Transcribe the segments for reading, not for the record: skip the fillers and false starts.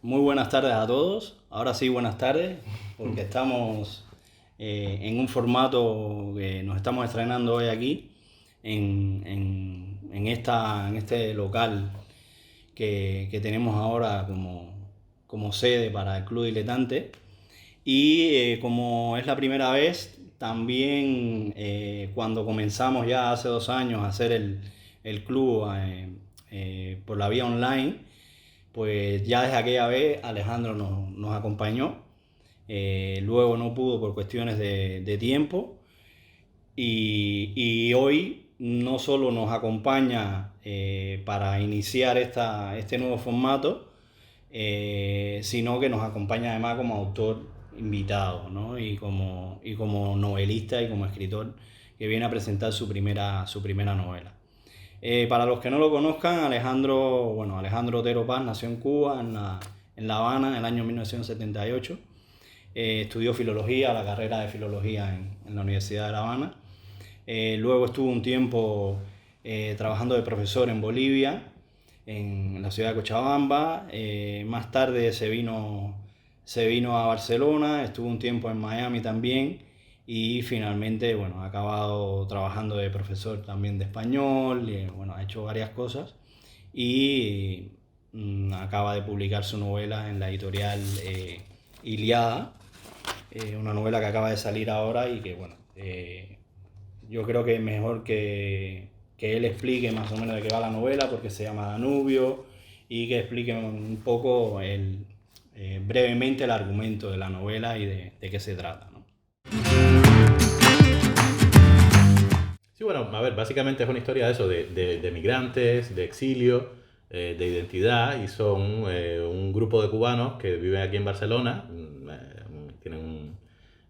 Muy buenas tardes a todos. Ahora sí, buenas tardes, porque estamos en un formato que nos estamos estrenando hoy aquí, en este local que tenemos ahora como sede para el Club Diletante. Y como es la primera vez, también cuando comenzamos ya hace 2 años a hacer el club por la vía online, pues ya desde aquella vez Alejandro nos acompañó. Luego no pudo por cuestiones de tiempo y hoy no solo nos acompaña para iniciar este nuevo formato, sino que nos acompaña además como autor invitado, ¿no? y como novelista y como escritor que viene a presentar su primera novela. Para los que no lo conozcan, Alejandro Otero Paz nació en Cuba, en La Habana, en el año 1978. Estudió filología, la carrera de filología en la Universidad de La Habana. Luego estuvo un tiempo trabajando de profesor en Bolivia, en la ciudad de Cochabamba. Más tarde se vino a Barcelona, estuvo un tiempo en Miami también y finalmente, bueno, ha acabado trabajando de profesor también de español, y, bueno, ha hecho varias cosas y acaba de publicar su novela en la editorial Iliada, una novela que acaba de salir ahora y que, bueno, yo creo que es mejor que él explique más o menos de qué va la novela, porque se llama Danubio, y que explique un poco brevemente el argumento de la novela y de qué se trata, ¿no? Sí, bueno, a ver, básicamente es una historia de eso, de migrantes, de exilio, de identidad, y son un grupo de cubanos que viven aquí en Barcelona, tienen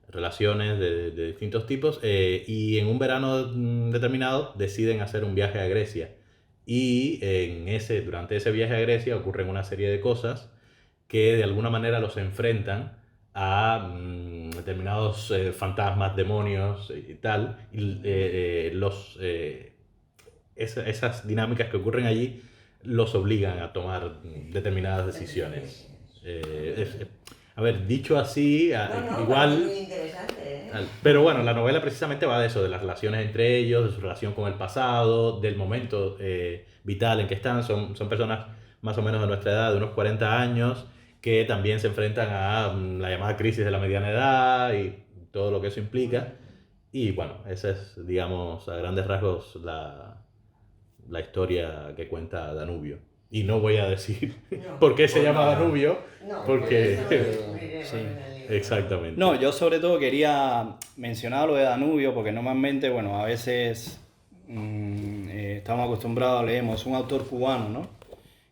relaciones de distintos tipos, y en un verano determinado deciden hacer un viaje a Grecia. Y durante ese viaje a Grecia ocurren una serie de cosas que de alguna manera los enfrentan a determinados fantasmas, demonios y tal. Y esas dinámicas que ocurren allí los obligan a tomar determinadas decisiones. A ver, dicho así, No, no, parece igual. muy interesante, ¿eh? Pero bueno, la novela precisamente va de eso, de las relaciones entre ellos, de su relación con el pasado, del momento vital en que están. Son personas más o menos de nuestra edad, de unos 40 años, que también se enfrentan a la llamada crisis de la mediana edad y todo lo que eso implica. Y bueno, esa es, digamos, a grandes rasgos la historia que cuenta Danubio. Y no voy a decir No, por qué se Pues llama nada. Danubio, no, porque... eso lo descubriremos Sí. en el libro. Exactamente. No, yo sobre todo quería mencionar lo de Danubio, porque normalmente, bueno, a veces estamos acostumbrados, leemos un autor cubano, ¿no?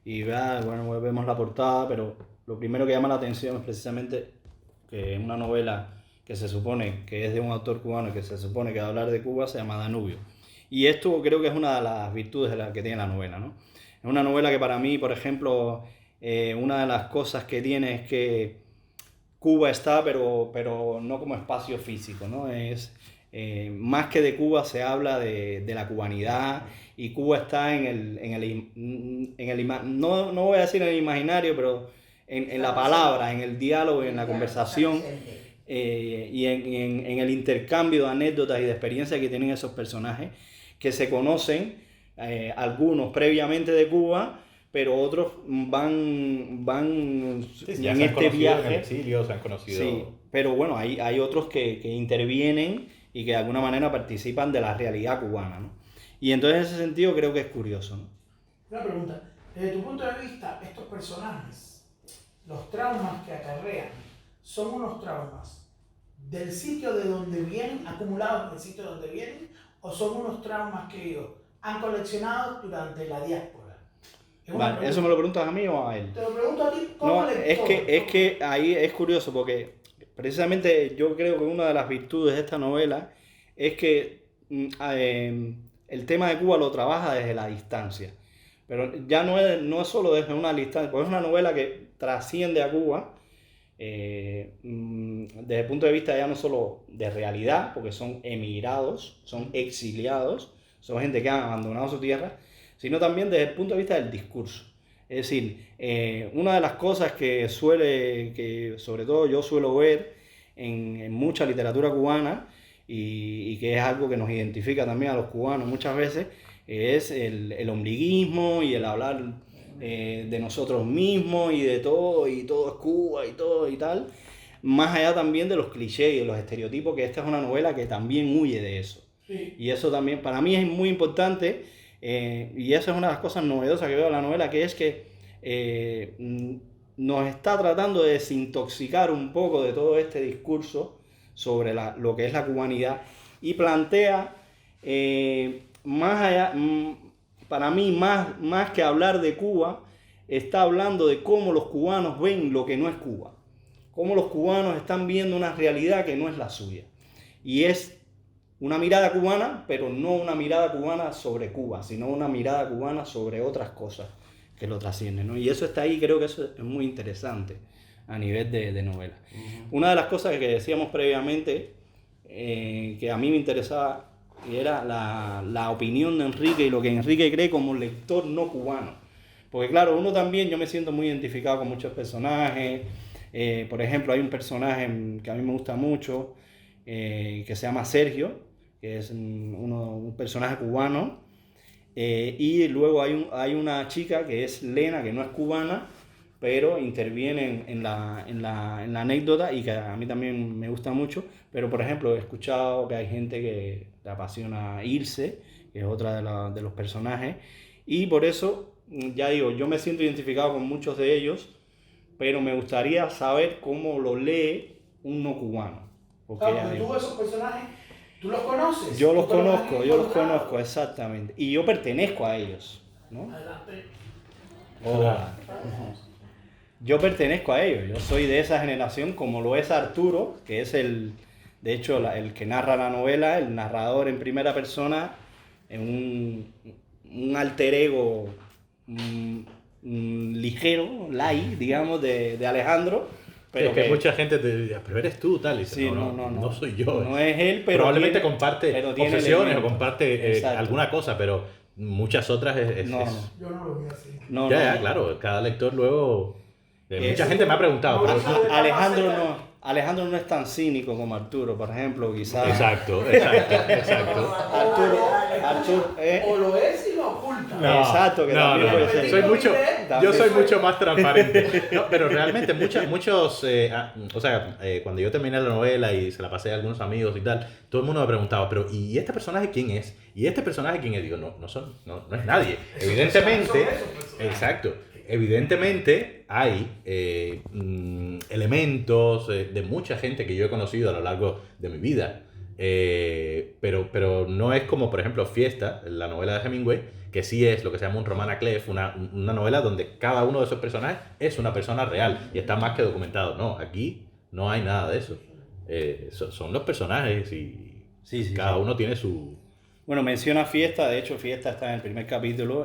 Y bueno, vemos la portada, pero lo primero que llama la atención es precisamente que una novela que se supone que es de un autor cubano y que se supone que va a hablar de Cuba se llama Danubio. Y esto creo que es una de las virtudes de la que tiene la novela, ¿no? Es una novela que para mí, por ejemplo, una de las cosas que tiene es que Cuba está, pero no como espacio físico, ¿no? Más que de Cuba se habla de la cubanidad, y Cuba está no voy a decir en el imaginario, pero en la palabra, en el diálogo y en la Ya, está conversación, presente. y en el intercambio de anécdotas y de experiencias que tienen esos personajes que se conocen, algunos previamente de Cuba, pero otros van Sí, sí, ya en se han este conocido en el viaje. exilio, se han Sí, conocido. pero bueno, hay otros que intervienen y que de alguna manera participan de la realidad cubana, ¿no? Y entonces en ese sentido creo que es curioso, ¿no? Una pregunta. Desde tu punto de vista, estos personajes, los traumas que acarrean, ¿son unos traumas del sitio de donde vienen, acumulados del sitio de donde vienen, o son unos traumas que ellos han coleccionado durante la diáspora? Es una Vale, ¿eso me pregunta. lo preguntas a mí o a él? Te lo pregunto a ti como No, es lector. que, es que ahí es curioso porque precisamente yo creo que una de las virtudes de esta novela es que el tema de Cuba lo trabaja desde la distancia. Pero ya no es solo desde una distancia, porque es una novela que trasciende a Cuba desde el punto de vista ya no solo de realidad, porque son emigrados, son exiliados, son gente que han abandonado su tierra, sino también desde el punto de vista del discurso. Es decir, una de las cosas que sobre todo yo suelo ver en mucha literatura cubana y que es algo que nos identifica también a los cubanos muchas veces, es el ombliguismo y el hablar de nosotros mismos y de todo, y todo es Cuba y todo y tal, más allá también de los clichés y de los estereotipos, que esta es una novela que también huye de eso. Sí. Y eso también para mí es muy importante, y eso es una de las cosas novedosas que veo en la novela, que es que nos está tratando de desintoxicar un poco de todo este discurso sobre lo que es la cubanidad y plantea más allá, para mí más que hablar de Cuba, está hablando de cómo los cubanos ven lo que no es Cuba, cómo los cubanos están viendo una realidad que no es la suya. Y es una mirada cubana, pero no una mirada cubana sobre Cuba, sino una mirada cubana sobre otras cosas que lo trascienden, ¿no? Y eso está ahí, creo que eso es muy interesante a nivel de novela. Una de las cosas que decíamos previamente, que a mí me interesaba, era la opinión de Enrique y lo que Enrique cree como lector no cubano. Porque claro, uno también, yo me siento muy identificado con muchos personajes. Por ejemplo, hay un personaje que a mí me gusta mucho, que se llama Sergio, que es un personaje cubano. Y luego hay una chica que es Lena, que no es cubana, pero interviene en la anécdota y que a mí también me gusta mucho. Pero, por ejemplo, he escuchado que hay gente que le apasiona Ilse, que es otra de los personajes. Y por eso, ya digo, yo me siento identificado con muchos de ellos, pero me gustaría saber cómo lo lee un no cubano. Porque tú esos personajes, ¿tú los conoces? Yo los conozco, exactamente. Y yo pertenezco a ellos, ¿no? Adelante. Hola. Yo pertenezco a ellos, yo soy de esa generación, como lo es Arturo, que es de hecho, el que narra la novela, el narrador en primera persona, en un alter ego ligero, light, digamos, de Alejandro. Pero que mucha gente te diría, pero eres tú, tal, y dice, Sí, no soy yo. No es él, pero probablemente comparte obsesiones elementos. o comparte alguna cosa, pero muchas otras No. Yo no lo vi así. Ya, claro, cada lector luego... mucha gente me ha preguntado, pero... Alejandro no es tan cínico como Arturo, por ejemplo, quizás. Exacto. Arturo, O lo es y lo oculta. No, exacto, que también puede ser. Yo soy mucho más transparente. No, pero realmente muchos, cuando yo terminé la novela y se la pasé a algunos amigos y tal, todo el mundo me preguntaba, pero ¿y este personaje quién es? ¿Y este personaje quién es? Digo, no es nadie. Evidentemente, exacto. Evidentemente hay elementos de mucha gente que yo he conocido a lo largo de mi vida, pero no es como, por ejemplo, Fiesta, la novela de Hemingway, que sí es lo que se llama un roman à clef, una novela donde cada uno de esos personajes es una persona real y está más que documentado. No, aquí no hay nada de eso. Son los personajes y cada uno tiene su... Bueno, menciona Fiesta, de hecho Fiesta está en el primer capítulo,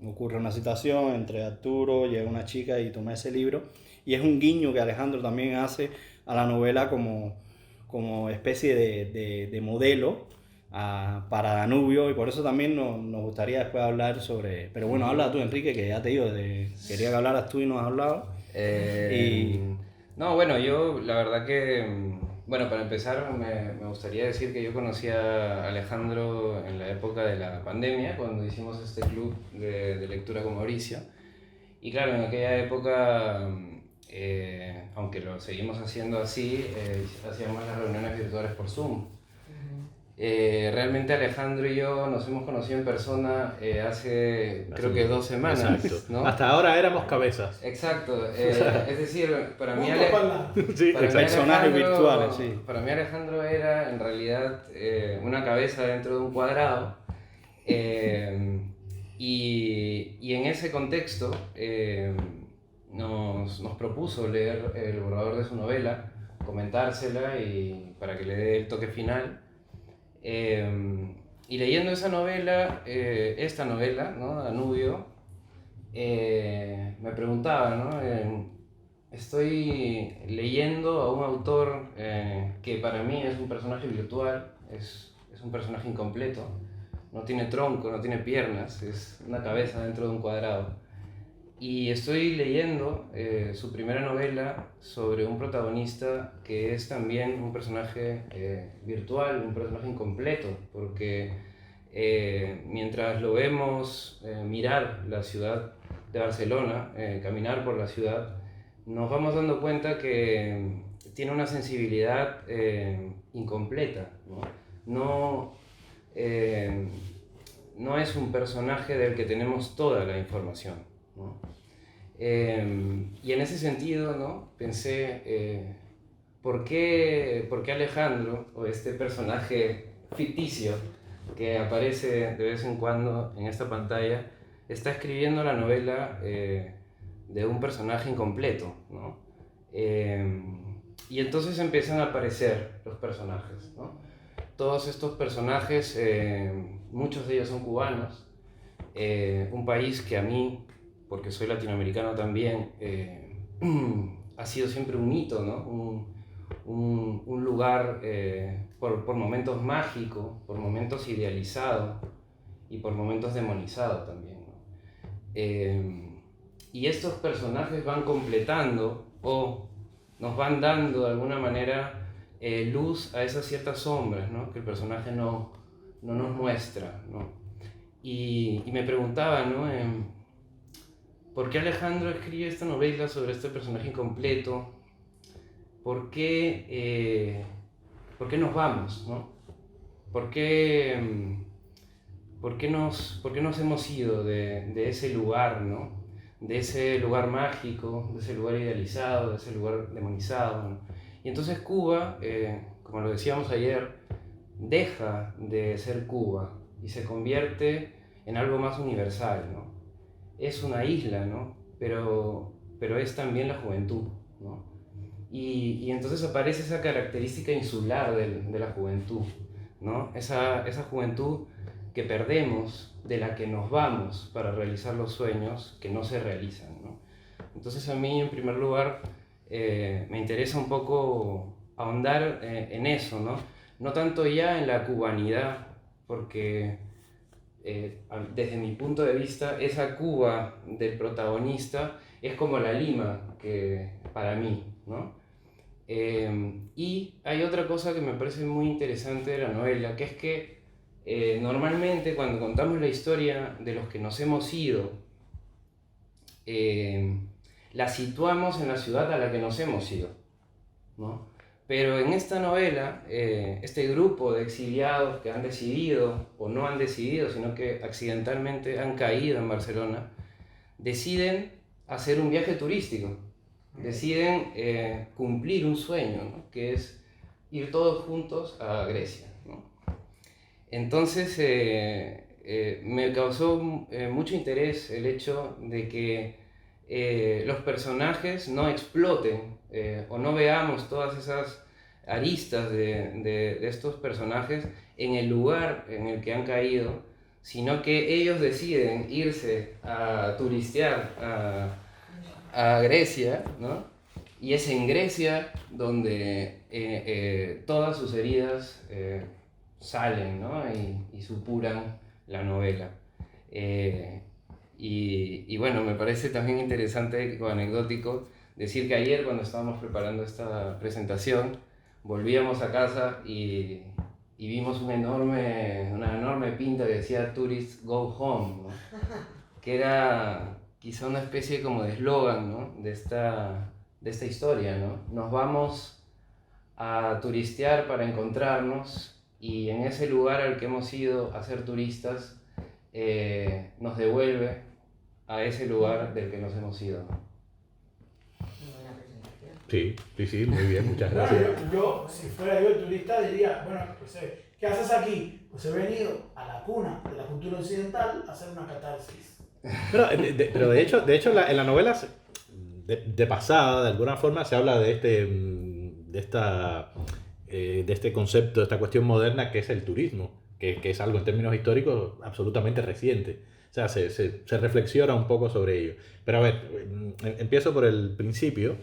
ocurre una situación entre Arturo, llega una chica y toma ese libro, y es un guiño que Alejandro también hace a la novela como especie de modelo para Danubio, y por eso también nos gustaría después hablar sobre... Pero bueno, habla tú, Enrique, que ya te digo, quería que hablaras tú y no has hablado. No, bueno, yo la verdad que... Bueno, para empezar me gustaría decir que yo conocí a Alejandro en la época de la pandemia, cuando hicimos este club de lectura con Mauricio. Y claro, en aquella época, aunque lo seguimos haciendo así, hacíamos las reuniones virtuales por Zoom. Realmente Alejandro y yo nos hemos conocido en persona creo que 2 semanas. Exacto. ¿no? Hasta ahora éramos cabezas. Exacto. Es decir, para mí personajes virtuales, sí. Para mí Alejandro era en realidad una cabeza dentro de un cuadrado. Y en ese contexto nos propuso leer el borrador de su novela, comentársela y para que le dé el toque final. Y leyendo esa novela, esta novela, ¿no? Danubio, me preguntaba, ¿no? Estoy leyendo a un autor que para mí es un personaje virtual, es un personaje incompleto, no tiene tronco, no tiene piernas, es una cabeza dentro de un cuadrado. Y estoy leyendo su primera novela sobre un protagonista que es también un personaje virtual, un personaje incompleto, porque mientras lo vemos mirar la ciudad de Barcelona, caminar por la ciudad, nos vamos dando cuenta que tiene una sensibilidad incompleta, ¿no? No es un personaje del que tenemos toda la información, ¿no? Y en ese sentido, ¿no? Pensé, ¿por qué Alejandro, o este personaje ficticio que aparece de vez en cuando en esta pantalla, está escribiendo la novela de un personaje incompleto, ¿no? Y entonces empiezan a aparecer los personajes, ¿no? Todos estos personajes, muchos de ellos son cubanos, un país que a mí, porque soy latinoamericano también, ha sido siempre un hito, ¿no? Un lugar por momentos mágico, por momentos idealizado y por momentos demonizado también, ¿no? Y estos personajes van completando o nos van dando de alguna manera luz a esas ciertas sombras, ¿no? Que el personaje no nos muestra, ¿no? Y me preguntaba, ¿no? ¿Por qué Alejandro escribe esta novela sobre este personaje incompleto? ¿Por qué nos vamos, ¿no? ¿Por qué nos hemos ido de ese lugar, ¿no? De ese lugar mágico, de ese lugar idealizado, de ese lugar demonizado, ¿no? Y entonces Cuba, como lo decíamos ayer, deja de ser Cuba y se convierte en algo más universal, ¿no? Es una isla, ¿no? Pero es también la juventud, ¿no? Y entonces aparece esa característica insular de la juventud, ¿no? Esa juventud que perdemos, de la que nos vamos para realizar los sueños que no se realizan, ¿no? Entonces a mí, en primer lugar, me interesa un poco ahondar en eso, ¿no? No tanto ya en la cubanidad, porque desde mi punto de vista, esa Cuba del protagonista es como la Lima que, para mí, ¿no? Y hay otra cosa que me parece muy interesante de la novela, que es que normalmente cuando contamos la historia de los que nos hemos ido, la situamos en la ciudad a la que nos hemos ido, ¿no? Pero en esta novela, este grupo de exiliados que han decidido, o no han decidido, sino que accidentalmente han caído en Barcelona, deciden hacer un viaje turístico, deciden cumplir un sueño, ¿no? Que es ir todos juntos a Grecia, ¿no? Entonces me causó mucho interés el hecho de que los personajes no exploten o no veamos todas esas aristas de estos personajes en el lugar en el que han caído, sino que ellos deciden irse a turistear a Grecia, ¿no? Y es en Grecia donde todas sus heridas salen, ¿no? y supuran la novela. Y bueno, me parece también interesante o anecdótico decir que ayer, cuando estábamos preparando esta presentación, volvíamos a casa y vimos una enorme pinta que decía "Tourists go home", ¿no? Que era quizá una especie como de eslogan, ¿no? de esta historia, ¿no? Nos vamos a turistear para encontrarnos, y en ese lugar al que hemos ido a ser turistas nos devuelve a ese lugar del que nos hemos ido. Sí, muy bien, muchas gracias. Bueno, yo, si fuera yo el turista, diría, bueno, pues, ¿qué haces aquí? Pues he venido a la cuna de la cultura occidental a hacer una catarsis. Pero de hecho en la novela, de pasada, de alguna forma, se habla de este concepto, de esta cuestión moderna que es el turismo, que es algo en términos históricos absolutamente reciente. O sea, se reflexiona un poco sobre ello. Pero a ver, empiezo por el principio.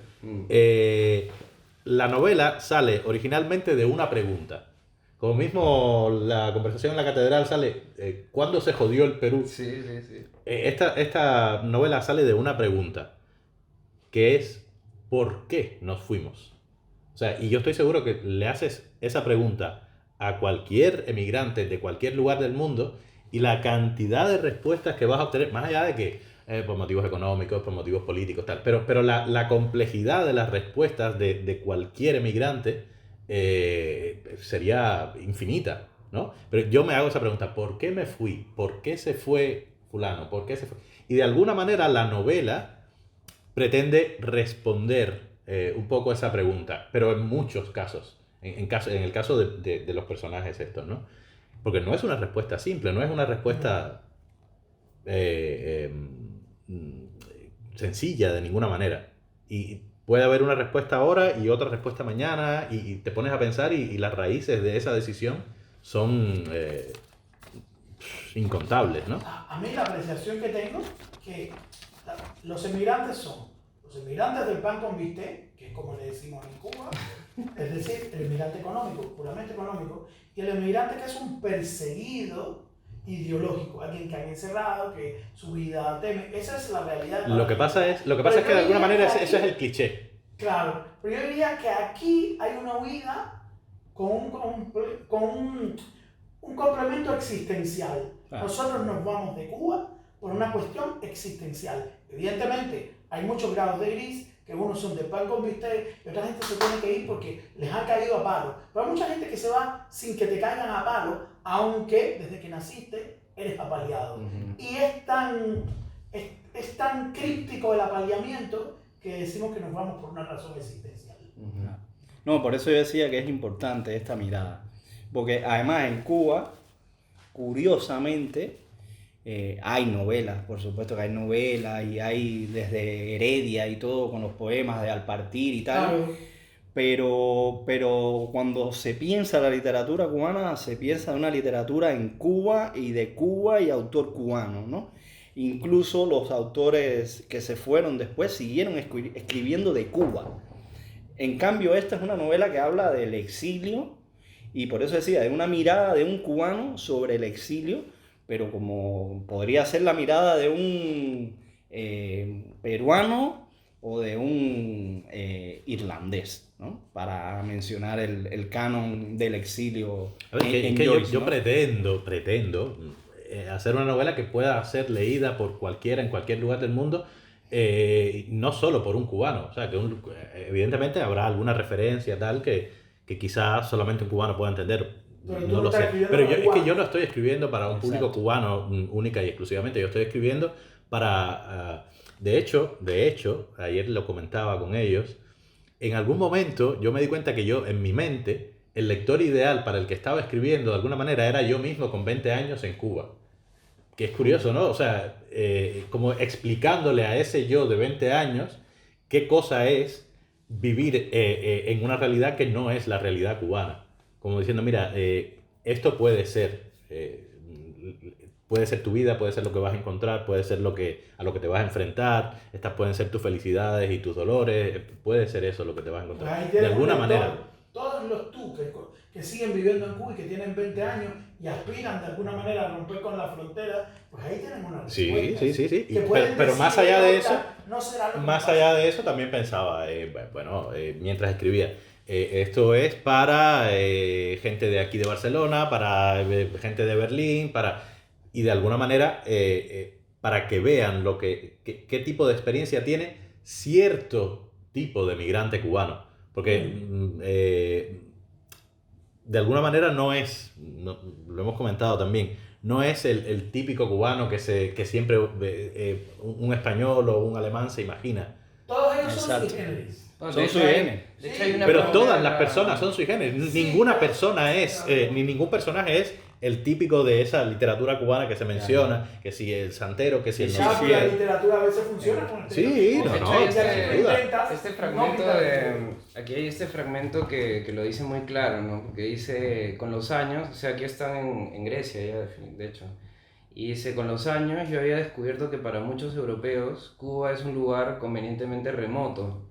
La novela sale originalmente de una pregunta. Como mismo la conversación en la catedral sale, ¿cuándo se jodió el Perú? Sí, sí, sí. Esta novela sale de una pregunta, que es ¿por qué nos fuimos? O sea, y yo estoy seguro que le haces esa pregunta a cualquier emigrante de cualquier lugar del mundo y la cantidad de respuestas que vas a obtener, más allá de que por motivos económicos, por motivos políticos, tal, pero la complejidad de las respuestas de cualquier emigrante sería infinita, ¿no? Pero yo me hago esa pregunta, ¿por qué me fui? ¿Por qué se fue fulano? ¿Por qué se fue? Y de alguna manera la novela pretende responder un poco esa pregunta, pero en muchos casos, en el caso de los personajes estos, ¿no? Porque no es una respuesta simple, no es una respuesta sencilla de ninguna manera. Y puede haber una respuesta ahora y otra respuesta mañana, y te pones a pensar y las raíces de esa decisión son incontables, ¿no? A mí la apreciación que tengo, que los emigrantes son los emigrantes del pan con bistec, que es como le decimos en Cuba, es decir, el emigrante económico, puramente económico, y el emigrante que es un perseguido ideológico, alguien que han encerrado, que su vida teme. Esa es la realidad. Lo que pasa es que de alguna manera eso es el cliché. Claro, pero yo diría que aquí hay una huida con un complemento existencial. Nosotros nos vamos de Cuba por una cuestión existencial. Evidentemente, hay muchos grados de gris, que unos son de pan con bistec, y otra gente se tiene que ir porque les ha caído a palo. Pero hay mucha gente que se va sin que te caigan a palo, aunque desde que naciste eres apaleado. Y es tan críptico el apaleamiento que decimos que nos vamos por una razón existencial. No, por eso yo decía que es importante esta mirada. Porque además en Cuba, curiosamente, hay novelas, por supuesto que hay novelas y hay desde Heredia y todo con los poemas de Al Partir y tal. Claro. Pero cuando se piensa la literatura cubana, se piensa en una literatura en Cuba y autor cubano, ¿no? Incluso los autores que se fueron después siguieron escribiendo de Cuba. En cambio, esta es una novela que habla del exilio y por eso decía, de una mirada de un cubano sobre el exilio, pero como podría ser la mirada de un peruano o de un irlandés, ¿no? Para mencionar el canon del exilio. A ver, en que Joyce, yo ¿no? pretendo hacer una novela que pueda ser leída por cualquiera en cualquier lugar del mundo, no solo por un cubano. O sea, que evidentemente habrá alguna referencia tal que quizás solamente un cubano pueda entender. Pero No lo sé. Pero es que yo no estoy escribiendo para un público Exacto. cubano única y exclusivamente. Yo estoy escribiendo para... de hecho, ayer lo comentaba con ellos, en algún momento yo me di cuenta que yo, en mi mente, el lector ideal para el que estaba escribiendo de alguna manera era yo mismo con 20 años en Cuba. Que es curioso, ¿no? O sea, como explicándole a ese yo de 20 años qué cosa es vivir en una realidad que no es la realidad cubana. Como diciendo, mira, esto puede ser tu vida, puede ser lo que vas a encontrar, puede ser a lo que te vas a enfrentar, estas pueden ser tus felicidades y tus dolores, puede ser eso lo que te vas a Pues encontrar. ahí De tienes alguna un lector. manera. Todos los tú que siguen viviendo en Cuba y que tienen 20 años y aspiran de alguna manera a romper con la frontera, pues ahí tienen una respuesta. Sí. Que pueden Pero decir más allá de que eso, no será lo que más pasa. allá de eso también pensaba, mientras escribía, esto es para gente de aquí de Barcelona, para gente de Berlín, y de alguna manera para que vean qué tipo de experiencia tiene cierto tipo de migrante cubano. Porque de alguna manera lo hemos comentado también, no es el típico cubano que siempre un español o un alemán se imagina. Todos ellos son Exacto. sui generis. No, Son de hecho sui hay- generis. de hecho hay una Pero pregunta todas de las la- personas son sui generis. Sí, Ninguna claro. persona es, ni ningún personaje es el típico de esa literatura cubana que se menciona, que si el santero, que si el no Ya, sé pero la quién. literatura a veces funciona con el Sí, estereotipo. no, De hecho, no, hay sin duda. este fragmento aquí hay este fragmento que lo dice muy claro, ¿no? Porque dice, con los años, o sea, aquí están en Grecia ya, de hecho, y dice, con los años yo había descubierto que para muchos europeos Cuba es un lugar convenientemente remoto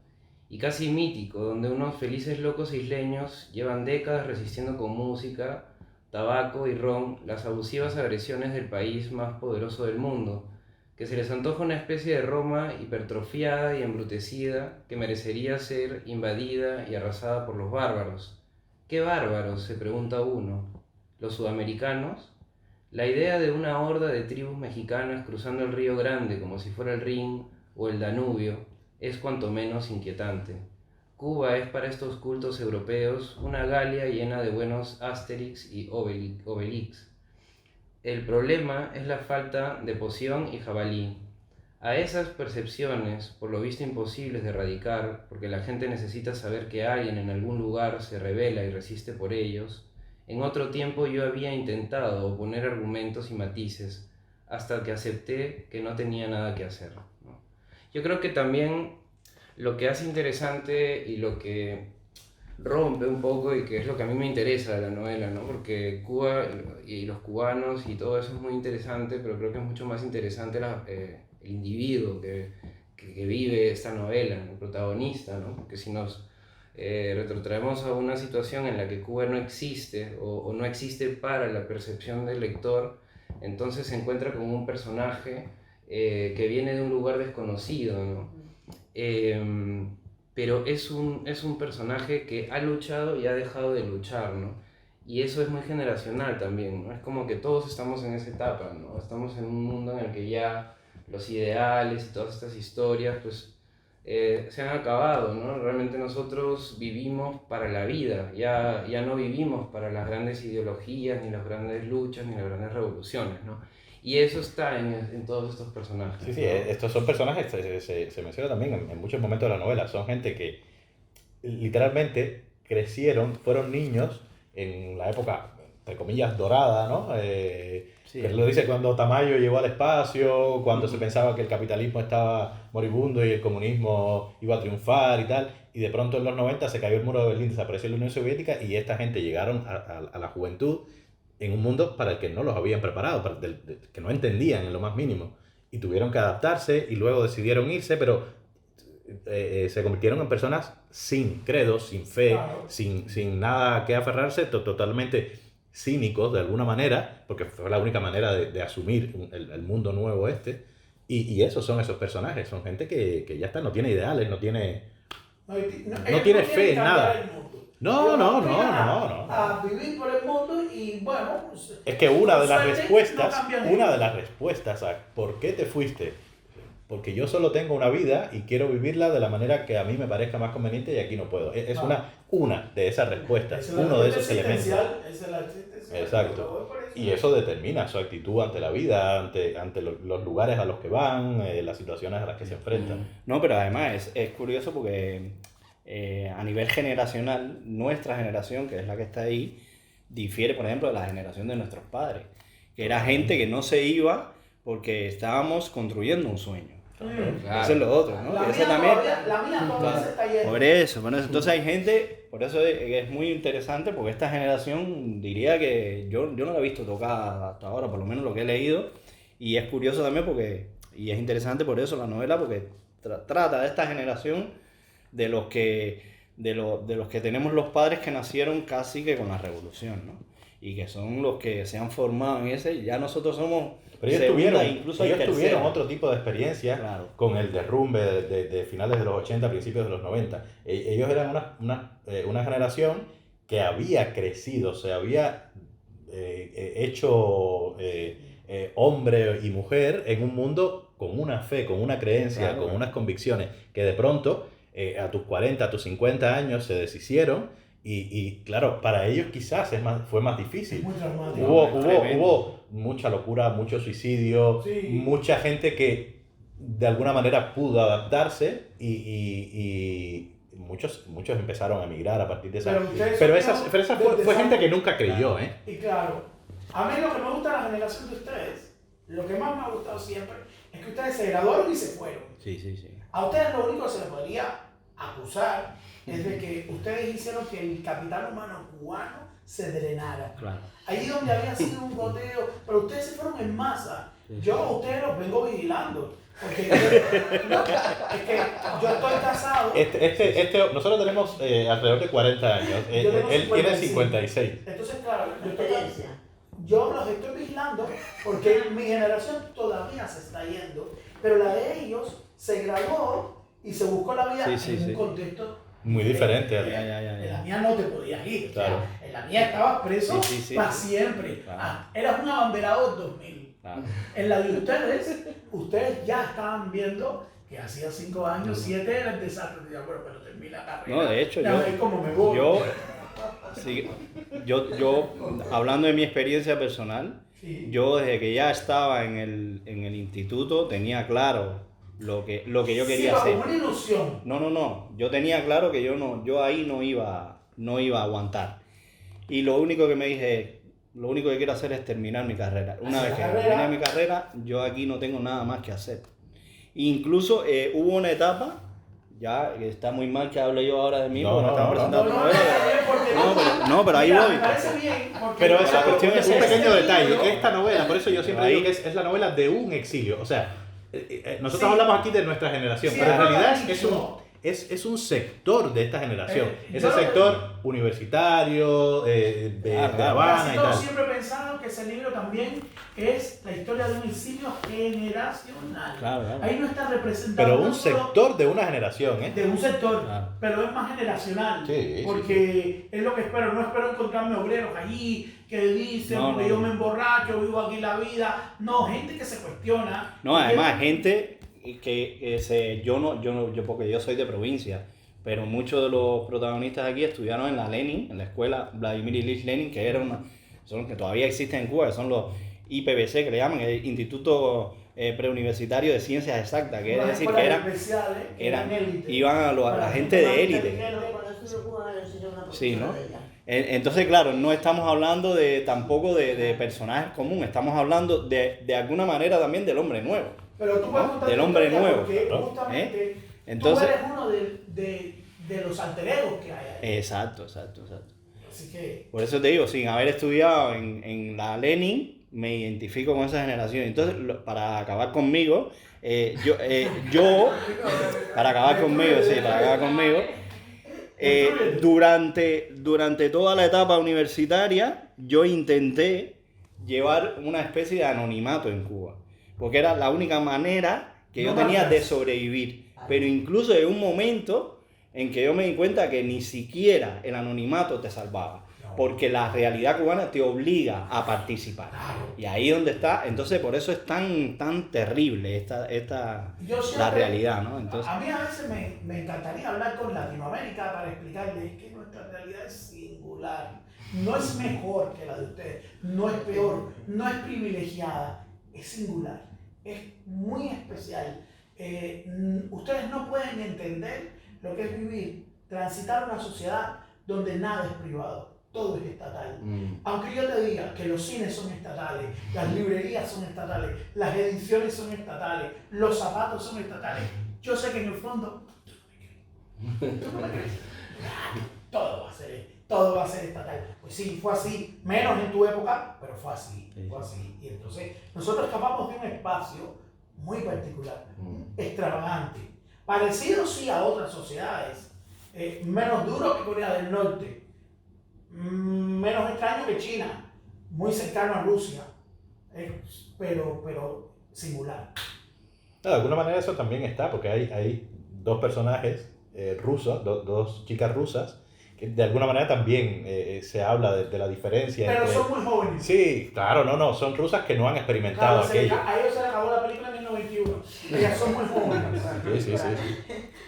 y casi mítico, donde unos felices locos isleños llevan décadas resistiendo con música tabaco y ron las abusivas agresiones del país más poderoso del mundo, que se les antoja una especie de Roma hipertrofiada y embrutecida que merecería ser invadida y arrasada por los bárbaros. ¿Qué bárbaros?, se pregunta uno. ¿Los sudamericanos? La idea de una horda de tribus mexicanas cruzando el Río Grande como si fuera el Rin o el Danubio es cuanto menos inquietante. Cuba es para estos cultos europeos una Galia llena de buenos Asterix y Obelix. El problema es la falta de poción y jabalí. A esas percepciones, por lo visto imposibles de erradicar, porque la gente necesita saber que alguien en algún lugar se rebela y resiste por ellos, en otro tiempo yo había intentado oponer argumentos y matices, hasta que acepté que no tenía nada que hacer, ¿no? Yo creo que también lo que hace interesante y lo que rompe un poco, y que es lo que a mí me interesa de la novela, ¿no? Porque Cuba y los cubanos y todo eso es muy interesante, pero creo que es mucho más interesante el individuo que vive esta novela, el protagonista, ¿no? Porque si nos retrotraemos a una situación en la que Cuba no existe o no existe para la percepción del lector, entonces se encuentra con un personaje que viene de un lugar desconocido, ¿no? Pero es un personaje que ha luchado y ha dejado de luchar, ¿no? Y eso es muy generacional también, ¿no? Es como que todos estamos en esa etapa, ¿no? Estamos en un mundo en el que ya los ideales y todas estas historias, pues, se han acabado, ¿no? Realmente nosotros vivimos para la vida, ya no vivimos para las grandes ideologías, ni las grandes luchas, ni las grandes revoluciones, ¿no? Y eso está en todos estos personajes. Sí, sí, ¿no? estos son personajes, se menciona también en muchos momentos de la novela, son gente que literalmente crecieron, fueron niños en la época, entre comillas, dorada, ¿no? Sí. Que lo dice cuando Tamayo llegó al espacio, cuando se pensaba que el capitalismo estaba moribundo y el comunismo iba a triunfar y tal, y de pronto en los 90 se cayó el muro de Berlín, desapareció la Unión Soviética y esta gente llegaron a la juventud en un mundo para el que no los habían preparado, que no entendían en lo más mínimo, y tuvieron que adaptarse y luego decidieron irse, pero se convirtieron en personas sin credo, sin fe, Claro. sin nada que aferrarse, totalmente cínicos de alguna manera, porque fue la única manera de asumir el mundo nuevo este, y esos son esos personajes, son gente que ya está, no tiene ideales, no tiene tiene fe en nada. No. A vivir por el mundo y bueno, pues, Es que una de las suerte, respuestas, no cambian a por qué te fuiste, porque yo solo tengo una vida y quiero vivirla de la manera que a mí me parezca más conveniente y aquí no puedo. Es una de esas respuestas, Esa es la uno de esos respuesta elementos. existencial, esa es la existencial. Exacto. Y eso determina su actitud ante la vida, ante los lugares a los que van, las situaciones a las que se enfrentan. No, pero además es curioso porque a nivel generacional, nuestra generación, que es la que está ahí, difiere, por ejemplo, de la generación de nuestros padres, que era gente que no se iba porque estábamos construyendo un sueño. Claro. Eso es lo otro, ¿no? La Eso mía también, todavía se está yendo. por eso. Entonces hay gente, por eso es muy interesante, porque esta generación diría que yo no la he visto tocada hasta ahora, por lo menos lo que he leído, y es curioso también y es interesante por eso la novela, porque trata de esta generación de los que tenemos los padres que nacieron casi que con la revolución, ¿no? Y que son los que se han formado en ese, ya nosotros somos Pero ellos segunda, incluso hay tuvieron tercera. otro tipo de experiencia Claro. con el derrumbe de finales de los 80, principios de los 90. Ellos eran una generación que había crecido, se había hecho hombre y mujer en un mundo con una fe, con una creencia, Claro. con unas convicciones, que de pronto a tus 40, a tus 50 años se deshicieron y claro, para ellos quizás fue más difícil. Es muy traumático. Hubo mucha locura, mucho suicidio, Sí. mucha gente que de alguna manera pudo adaptarse y muchos empezaron a emigrar a partir de esa. Pero esa fue gente que nunca creyó, ¿eh? Y claro, a mí lo que me gusta de la generación de ustedes, lo que más me ha gustado siempre, es que ustedes se graduaron y se fueron. Sí. A ustedes lo único que se les podría acusar es de que ustedes hicieron que el capital humano cubano se drenara. Claro. Ahí donde había sido un goteo, pero ustedes se fueron en masa. Yo a ustedes los vengo vigilando. Porque es que yo estoy casado. Nosotros tenemos alrededor de 40 años. Yo tengo Él tiene 55. 56. Entonces, claro, Experiencia. yo los estoy vigilando porque mi generación todavía se está yendo, pero la de ellos se graduó y se buscó la vida en un contexto Muy diferente. En la mía no te podías ir. Claro. O sea, en la mía estabas preso para siempre. Claro. Eras un abanderado del 2000. Claro. En la de ustedes ya estaban viendo que hacía 5 años, 7 era el desastre. Yo, bueno, pero termina la carrera. No, de hecho, ya ves cómo me voy. Yo, hablando de mi experiencia personal, Sí. yo desde que ya estaba en el instituto tenía claro lo que yo quería hacer. Como una ilusión. No, yo tenía claro que yo ahí no iba a aguantar. Y lo único que me dije, lo único que quiero hacer es terminar mi carrera. Una vez que termine mi carrera, yo aquí no tengo nada más que hacer. Incluso hubo una etapa, ya que está muy mal que hable yo ahora de mí, porque me estamos presentando novela. Pero ahí voy. Me parece bien. Pero esa la cuestión es es un pequeño esa. detalle. Esta novela, por eso yo siempre Ahí- digo que es la novela de un exilio. O sea, nosotros Sí. hablamos aquí de nuestra generación, Sí, pero en es realidad verdad. es un sector de esta generación. Ese yo- sector universitario, de Habana Casi y todos tal. siempre he pensado que ese libro también es la historia de un exilio generacional. Claro. Ahí no está representado. Pero no un solo sector de una generación, ¿eh? de un sector, Claro. pero es más generacional. Sí, porque es lo que espero. No espero encontrarme obreros allí que dicen, No, porque no, yo no. me emborracho, vivo aquí la vida. No, gente que se cuestiona. No, además, gente porque yo soy de provincia, pero muchos de los protagonistas aquí estudiaron en la Lenin, en la escuela Vladimir Ilich Lenin, que que todavía existen en Cuba, que son los IPBC, que le llaman, el Instituto Preuniversitario de Ciencias Exactas, que es decir, que eran élite. iban a la gente de élite. Sí, ¿no? Entonces, claro, no estamos hablando tampoco de personajes comunes, estamos hablando de alguna manera también del hombre nuevo. Pero tú puedes contar Del tu hombre historia nuevo, porque ¿no? justamente Entonces, tú eres uno de los alter egos que hay ahí. exacto. Así que Por eso te digo, sin haber estudiado en la Lenin, me identifico con esa generación. Entonces, para acabar conmigo, para acabar conmigo, durante toda la etapa universitaria, yo intenté llevar una especie de anonimato en Cuba, porque era la única manera que yo tenía de sobrevivir. Pero incluso en un momento en que yo me di cuenta que ni siquiera el anonimato te salvaba, porque la realidad cubana te obliga a participar. Y ahí donde está, entonces por eso es tan terrible la realidad, ¿no? Entonces, a mí a veces me encantaría hablar con Latinoamérica para explicarles que nuestra realidad es singular. No es mejor que la de ustedes, no es peor, no es privilegiada, es singular, es muy especial. Ustedes no pueden entender lo que es vivir, transitar una sociedad donde nada es privado, todo es estatal. Aunque yo te diga que los cines son estatales, las librerías son estatales, las ediciones son estatales, los zapatos son estatales, yo sé que en el fondo tú no me crees. Todo va a ser estatal. Pues sí, fue así, menos en tu época, pero fue así. Y entonces nosotros escapamos de un espacio muy particular, extravagante, parecido sí a otras sociedades, menos duro que Corea del Norte, menos extraño que China, muy cercano a Rusia, pero singular. No, de alguna manera eso también está, porque hay dos personajes rusos, dos chicas rusas, que de alguna manera también se habla de la diferencia Pero entre... son muy jóvenes. Sí, claro, no, son rusas que no han experimentado Claro, aquello. a ellos se les acabó la película en el 91. Ellas son muy jóvenes. Sí.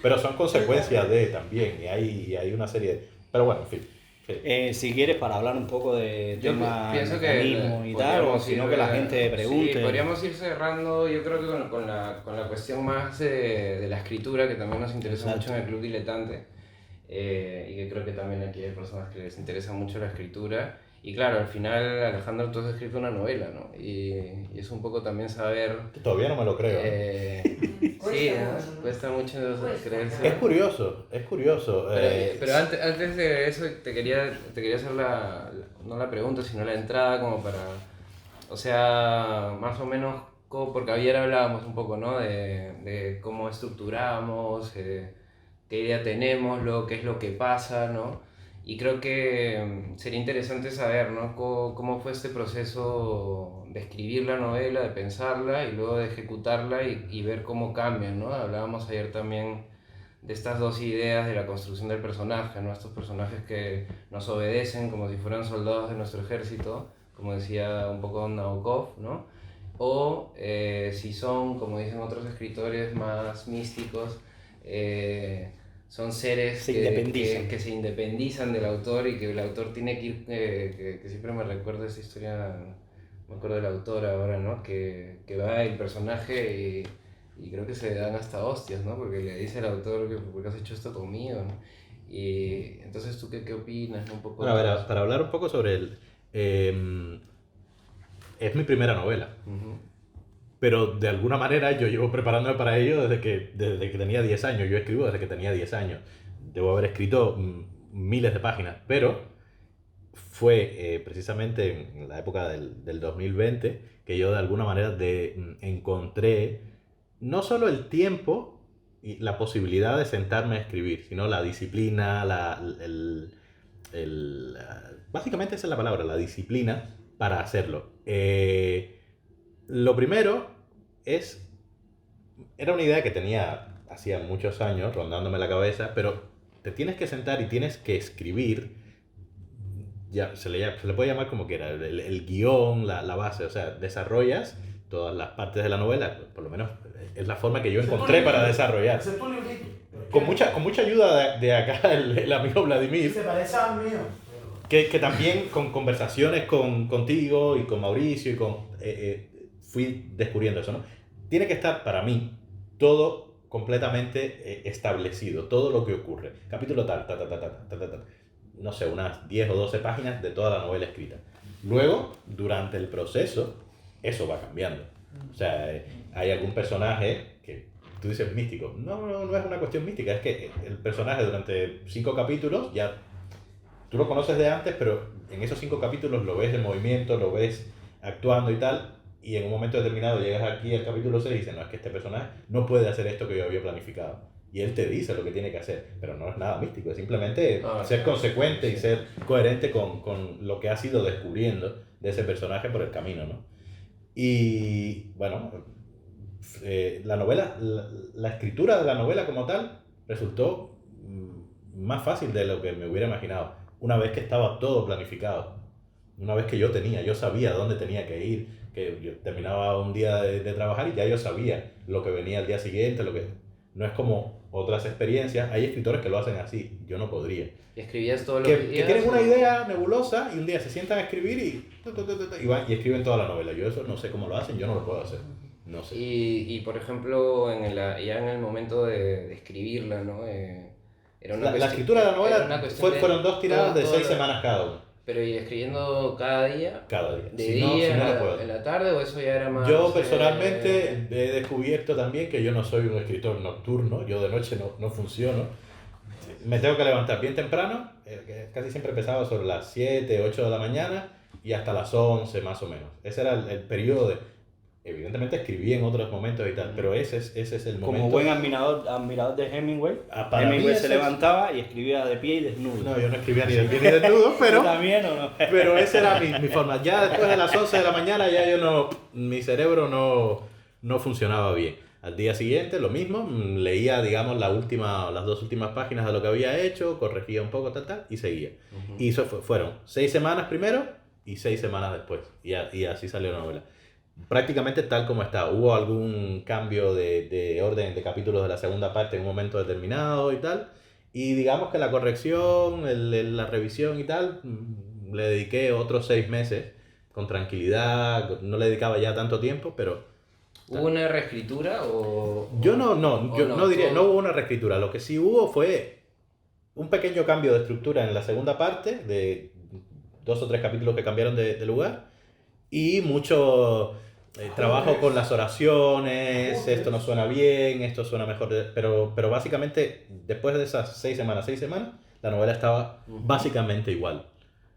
Pero son consecuencias de también, y hay una serie de... Pero bueno, en fin. Sí. si quieres, para hablar un poco de Yo tema pienso que mecanismo y tal, o podríamos si no ir, que la gente pregunte. Sí, podríamos ir cerrando, yo creo que con la cuestión más de la escritura, que también nos interesa Exacto. mucho en el Club Diletante, y que creo que también aquí hay personas que les interesa mucho la escritura, Y claro, al final, Alejandro, tú has escrito una novela, ¿no? Y es un poco también saber... Todavía no me lo creo. sí, cuesta mucho creerse. Es curioso, es curioso. Pero antes de eso te quería hacer no la pregunta, sino la entrada como para... O sea, más o menos, porque ayer hablábamos un poco, ¿no? De cómo estructuramos, qué idea tenemos, qué es lo que pasa, ¿no? Y creo que sería interesante saber, ¿no? Cómo fue este proceso de escribir la novela, de pensarla y luego de ejecutarla y ver cómo cambian, ¿no? Hablábamos ayer también de estas dos ideas de la construcción del personaje, ¿no? Estos personajes que nos obedecen como si fueran soldados de nuestro ejército, como decía un poco Nabokov, ¿no? O si son, como dicen otros escritores más místicos, son seres que se independizan del autor y que el autor tiene que ir, que siempre me recuerda esta historia, me acuerdo del autor ahora, ¿no? Que va el personaje y creo que se dan hasta hostias, ¿no? Porque le dice al autor que ¿por qué has hecho esto conmigo?, ¿no? Y entonces, ¿tú qué opinas? Un poco bueno, a ver, para hablar un poco sobre el... es mi primera novela. Uh-huh. Pero de alguna manera yo llevo preparándome para ello desde que tenía 10 años. Yo escribo desde que tenía 10 años. Debo haber escrito miles de páginas, pero fue precisamente en la época del 2020 que yo de alguna manera encontré no solo el tiempo y la posibilidad de sentarme a escribir, sino la disciplina, básicamente esa es la palabra, la disciplina para hacerlo. Lo primero era una idea que tenía hacía muchos años rondándome la cabeza, pero te tienes que sentar y tienes que escribir, ya se le puede llamar como quiera, el guión, la base, o sea, desarrollas todas las partes de la novela, por lo menos es la forma que yo encontré para desarrollar. Con mucha ayuda de acá el amigo Vladimir. Se parece al mío. Que también con conversaciones contigo y con Mauricio fui descubriendo eso, ¿no? Tiene que estar, para mí, todo completamente establecido, todo lo que ocurre. Capítulo tal, no sé, unas 10 o 12 páginas de toda la novela escrita. Luego, durante el proceso, eso va cambiando. O sea, hay algún personaje que tú dices místico. No es una cuestión mística, es que el personaje durante 5 capítulos ya... Tú lo conoces de antes, pero en esos 5 capítulos lo ves en movimiento, lo ves actuando y tal, y en un momento determinado llegas aquí al capítulo 6 y dices, no, es que este personaje no puede hacer esto que yo había planificado. Y él te dice lo que tiene que hacer, pero no es nada místico, es simplemente ser consecuente y ser coherente con lo que has ido descubriendo de ese personaje por el camino, ¿no? Y bueno, la novela, la escritura de la novela como tal resultó más fácil de lo que me hubiera imaginado. Una vez que estaba todo planificado, una vez que yo sabía dónde tenía que ir, que yo terminaba un día de trabajar y ya yo sabía lo que venía al día siguiente, no es como otras experiencias, hay escritores que lo hacen así, yo no podría. ¿Y escribías todos los días? Que tienen una idea nebulosa y un día se sientan a escribir y escriben toda la novela. Yo eso no sé cómo lo hacen, yo no lo puedo hacer, no sé. Y por ejemplo, ya en el momento de escribirla, ¿no? La escritura de la novela fueron 2 tiradas de 6 semanas cada uno. Pero ¿y escribiendo cada día? Cada día. ¿De día, no puedo. En la tarde o eso ya era más...? Yo personalmente he descubierto también que yo no soy un escritor nocturno, yo de noche no funciono. Me tengo que levantar bien temprano, casi siempre empezaba sobre las 7, 8 de la mañana y hasta las 11 más o menos. Ese era el periodo de... Evidentemente escribí en otros momentos y tal, pero ese es el momento. Como buen admirador de Hemingway, para Hemingway se levantaba y escribía de pie y desnudo. No, yo no escribía ni de pie ni desnudo, pero... ¿Tú también o no? Pero esa era mi forma. Ya después de las 11 de la mañana ya mi cerebro no funcionaba bien. Al día siguiente lo mismo, leía digamos las 2 últimas páginas de lo que había hecho, corregía un poco tal y seguía. Uh-huh. Y eso fueron 6 semanas primero y 6 semanas después y así salió la novela. Prácticamente tal como está. Hubo algún cambio de orden de capítulos de la segunda parte en un momento determinado y tal. Y digamos que la corrección, la revisión y tal, le dediqué otros 6 meses con tranquilidad. No le dedicaba ya tanto tiempo, pero... ¿Hubo una reescritura o...? Yo no diría, no hubo una reescritura. Lo que sí hubo fue un pequeño cambio de estructura en la segunda parte, 2 o 3 capítulos que cambiaron de lugar. Y mucho trabajo con las oraciones, esto no suena bien, esto suena mejor. Pero básicamente, después de esas 6 semanas, la novela estaba básicamente igual.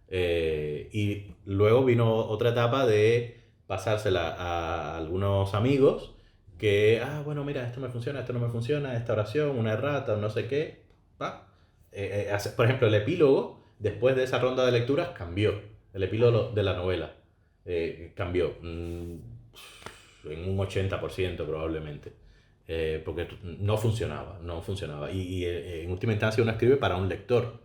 Y luego vino otra etapa de pasársela a algunos amigos que, bueno, mira, esto no me funciona, esta oración, una errata, no sé qué. Por ejemplo, el epílogo, después de esa ronda de lecturas, cambió. El epílogo de la novela cambió en un 80% probablemente. Porque no funcionaba. Y en última instancia uno escribe para un lector.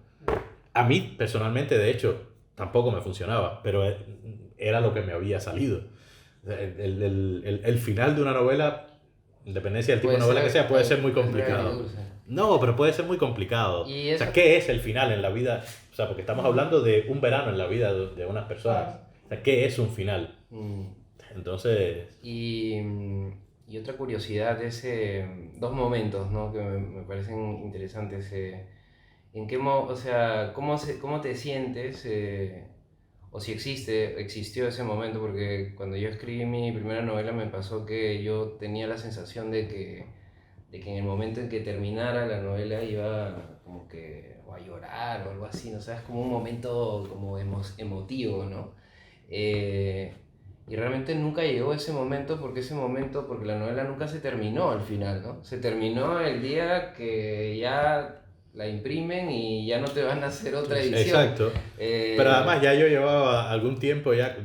A mí, personalmente, de hecho, tampoco me funcionaba, pero era lo que me había salido. El final de una novela, en dependencia del tipo de novela que sea, puede ser muy complicado. No, pero puede ser muy complicado. O sea, ¿qué es el final en la vida? O sea, porque estamos hablando de un verano en la vida de unas personas. O sea, ¿qué es un final? Entonces... Y otra curiosidad de dos momentos, ¿no? Que me parecen interesantes. ¿En qué o sea, cómo te sientes? O si existió ese momento, porque cuando yo escribí mi primera novela me pasó que yo tenía la sensación de que en el momento en que terminara la novela iba como que o a llorar o algo así, ¿no? Sabes, como un momento como emotivo, ¿no? Y realmente nunca llegó ese momento porque la novela nunca se terminó al final, ¿no? Se terminó el día que ya la imprimen y ya no te van a hacer otra edición. Exacto. Pero además ya yo llevaba algún tiempo, ya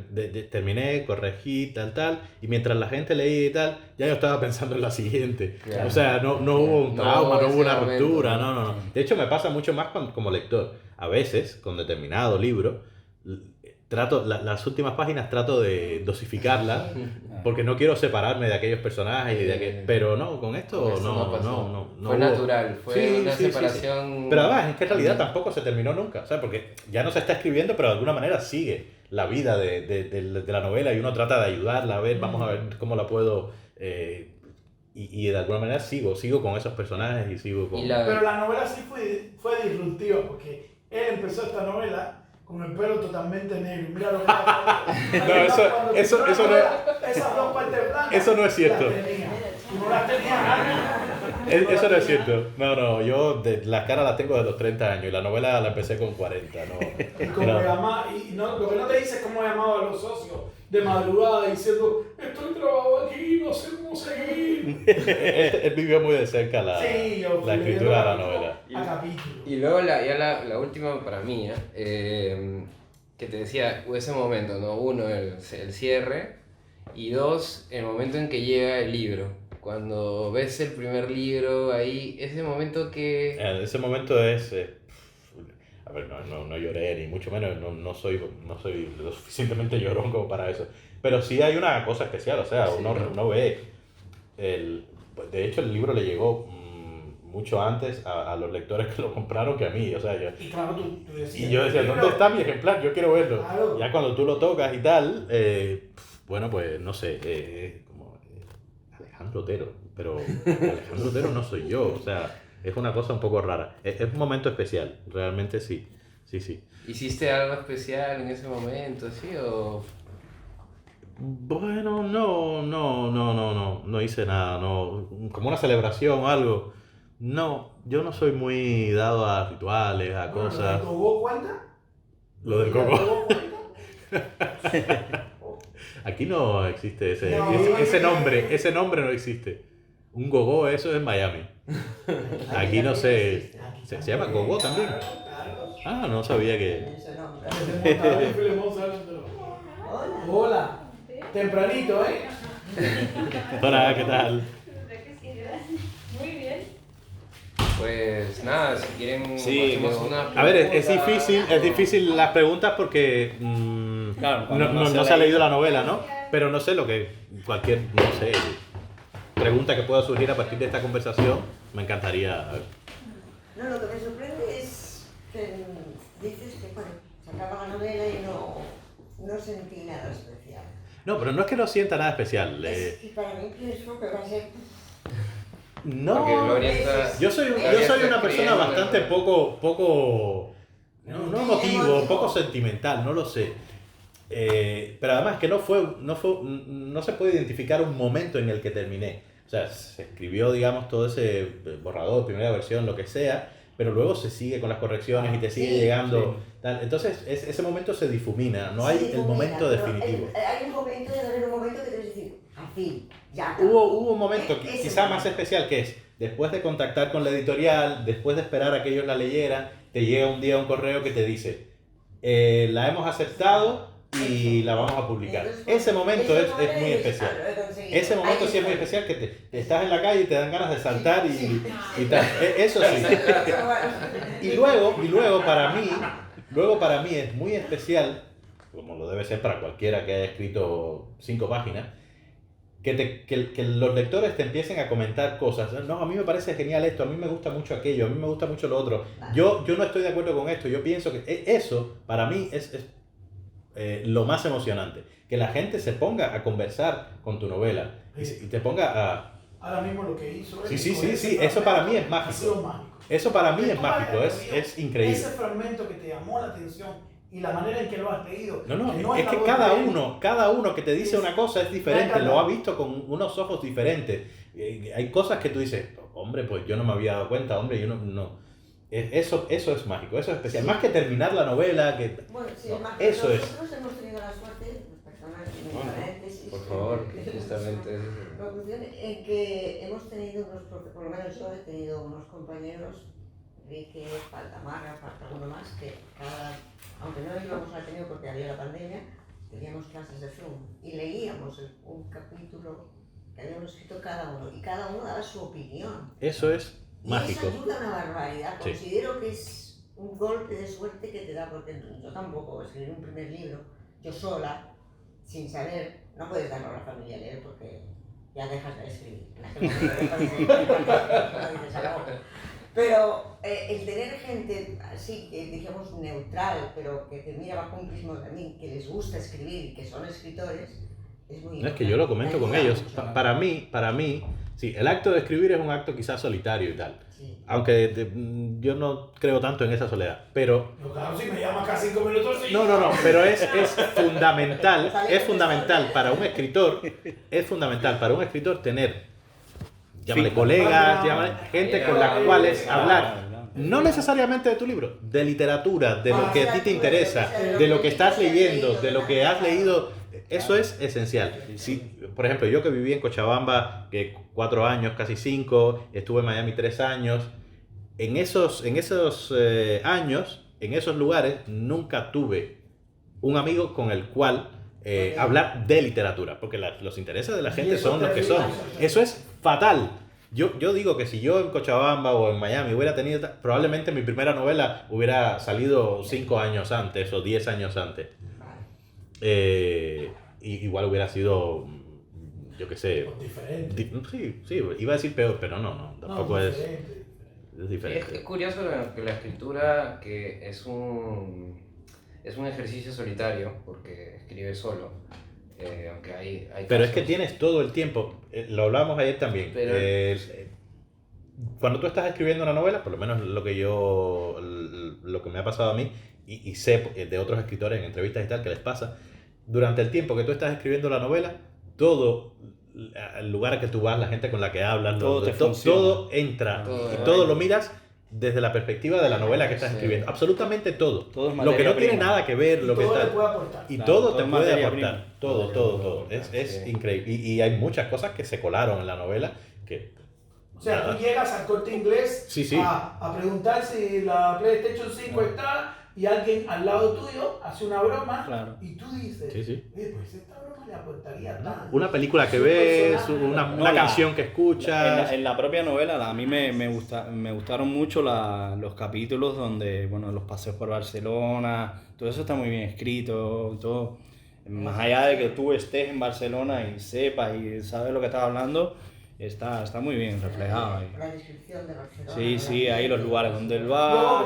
terminé, corregí, tal, y mientras la gente leía y tal, ya yo estaba pensando en la siguiente. Claro. O sea, no hubo un trauma, no hubo una ruptura, no. De hecho, me pasa mucho más como lector. A veces, con determinado libro, las últimas páginas trato de dosificarlas porque no quiero separarme de aquellos personajes pero no, con esto no fue natural, fue una separación. Sí. Pero además es que en realidad tampoco se terminó nunca, ¿sabes? Porque ya no se está escribiendo, pero de alguna manera sigue la vida de la novela y uno trata de ayudarla a ver, vamos a ver cómo la puedo y de alguna manera sigo con esos personajes y sigo con... Pero la novela sí fue disruptiva porque él empezó esta novela con el pelo totalmente negro. Mira lo que eso no, esas dos partes blancas. Eso no es cierto. No las tenía. Eso no es cierto. No, yo la cara la tengo de los 30 años y la novela la empecé con 40, ¿no? Lo que no te dice es cómo llamaba a los socios de madrugada diciendo, estoy trabajando aquí, no sé cómo seguir. Él vivió muy de cerca la escritura de la novela. Y luego la última para mí, que te decía, ese momento, ¿no? Uno, el cierre, y dos, el momento en que llega el libro. Cuando ves el primer libro, ahí, ese momento que... Ese momento es... a ver, no lloré, ni mucho menos, no soy lo suficientemente llorón como para eso. Pero sí hay una cosa especial, o sea, uno ve... de hecho, el libro le llegó mucho antes a los lectores que lo compraron que a mí, o sea, yo... Y claro, tú decías... Y yo decía, ¿dónde está mi ejemplar? Yo quiero verlo. Claro. Ya cuando tú lo tocas y tal, bueno, pues, no sé, como Alejandro Otero, pero Alejandro Otero no soy yo, o sea... Es una cosa un poco rara. Es un momento especial, realmente sí. ¿Hiciste algo especial en ese momento, sí, o...? Bueno, no hice nada, no. Como una celebración o algo. No, yo no soy muy dado a rituales, a cosas. ¿Lo del Gogó cuenta? Lo del Gogó. Aquí no existe ese nombre no existe. Un gogó, eso es en Miami. Aquí no sé. ¿Se llama gogó también? Ah, no sabía que... Hola. Tempranito, ¿eh? Hola, ¿qué tal? Muy bien. Pues nada, si quieren... Sí, una a ver, es difícil las preguntas porque claro, no se ha leído la novela, ¿no? Pero no sé lo que cualquier, no sé, pregunta que pueda surgir a partir de esta conversación, me encantaría. No, lo que me sorprende es que dices que, bueno, se acaba la novela y no sentí nada especial. No, pero no es que no sienta nada especial. Y para mí pienso que va a ser... No, yo soy una persona bastante poco no emotivo, poco sentimental, no lo sé. Pero además que no se puede identificar un momento en el que terminé. O sea, se escribió, digamos, todo ese borrador, primera versión, lo que sea, pero luego se sigue con las correcciones y te sigue llegando. Tal. Entonces, ese momento se difumina, no hay el momento definitivo. Hay un momento, debe haber un momento que debes decir, al fin, ya. Hubo un momento quizá más especial que es, después de contactar con la editorial, después de esperar a que ellos la leyeran, te llega un día un correo que te dice, la hemos aceptado y la vamos a publicar. Ese momento es muy especial. Ese momento sí es muy especial, que te estás en la calle y te dan ganas de saltar y tal. Eso sí. Y luego para mí es muy especial, como lo debe ser para cualquiera que haya escrito 5 páginas, que los lectores te empiecen a comentar cosas. No, a mí me parece genial esto, a mí me gusta mucho aquello, a mí me gusta mucho lo otro. Yo no estoy de acuerdo con esto, yo pienso que eso para mí es lo más emocionante. Que la gente se ponga a conversar con tu novela y te ponga a... Ahora mismo lo que hizo él. Sí, eso para mí es mágico. Eso para mí es mágico, es increíble. Ese fragmento que te llamó la atención y la manera en que lo has leído. No, es que cada uno que te dice una cosa es diferente, lo ha visto con unos ojos diferentes. Hay cosas que tú dices, hombre, pues yo no me había dado cuenta, hombre, yo no. Eso es mágico, eso es especial. Más que terminar la novela, Bueno, sí, no, eso es. es. Nosotros hemos tenido la suerte, personas paréntesis, por favor, justamente en que hemos tenido por lo menos yo he tenido unos compañeros, Enrique, falta Mara, falta uno más, que aunque no íbamos a tener porque había la pandemia, teníamos clases de Zoom y leíamos un capítulo que habíamos escrito cada uno y cada uno daba su opinión. Eso es mágico. Y eso ayuda una barbaridad. Sí. Considero que es un golpe de suerte que te da, porque yo tampoco escribí un primer libro, yo sola, sin saber, no puedes darlo a la familia a leer porque ya dejas de escribir. Pero el tener gente así, que digamos neutral, pero que te mira bajo un prisma también, que les gusta escribir y que son escritores, es muy No, es que yo lo comento con ellos. Para mí, sí, el acto de escribir es un acto quizás solitario y tal. Sí. Aunque yo no creo tanto en esa soledad, pero... Claro, si me llamas cada 5 minutos... Sí. No, pero es fundamental para un escritor, tener, llámale colegas, llámale gente con la cual hablar. No necesariamente de tu libro, de literatura, de lo que a ti te interesa, de lo que estás leyendo, de lo que has leído. Eso es esencial. Si, por ejemplo, yo que viví en Cochabamba, que 4 años, casi 5, estuve en Miami 3 años, en esos años, en esos lugares, nunca tuve un amigo con el cual hablar de literatura, porque los intereses de la gente son los que son. Eso es fatal. Yo digo que si yo en Cochabamba o en Miami hubiera tenido, probablemente mi primera novela hubiera salido 5 años antes o 10 años antes. Igual hubiera sido, yo qué sé, diferente. Sí, iba a decir peor, pero no, tampoco es diferente. Es curioso que la escritura, que es un ejercicio solitario, porque escribes solo, aunque hay pero casos, es que tienes todo el tiempo, lo hablábamos ayer también, cuando tú estás escribiendo una novela, por lo menos lo que me ha pasado a mí, y sé de otros escritores en entrevistas y tal que les pasa, durante el tiempo que tú estás escribiendo la novela, todo el lugar a que tú vas, la gente con la que hablas, todo entra y todo lo miras desde la perspectiva de la novela que estás escribiendo. Absolutamente todo. Lo que no tiene nada que ver, lo que está... Y todo te puede aportar. Todo. Es increíble. Y hay muchas cosas que se colaron en la novela que... O sea, tú llegas al Corte Inglés a preguntar si la PlayStation 5 está y alguien al lado tuyo hace una broma y tú dices, pues esta broma le aportaría tanto. Una película que ves, una canción que escuchas. En la propia novela, a mí me gustaron mucho los capítulos donde, bueno, los paseos por Barcelona, todo eso está muy bien escrito, todo. Más allá de que tú estés en Barcelona y sepas y sabes lo que estás hablando, está muy bien reflejado. La descripción de Barcelona. Sí, ahí los lugares donde él va. No,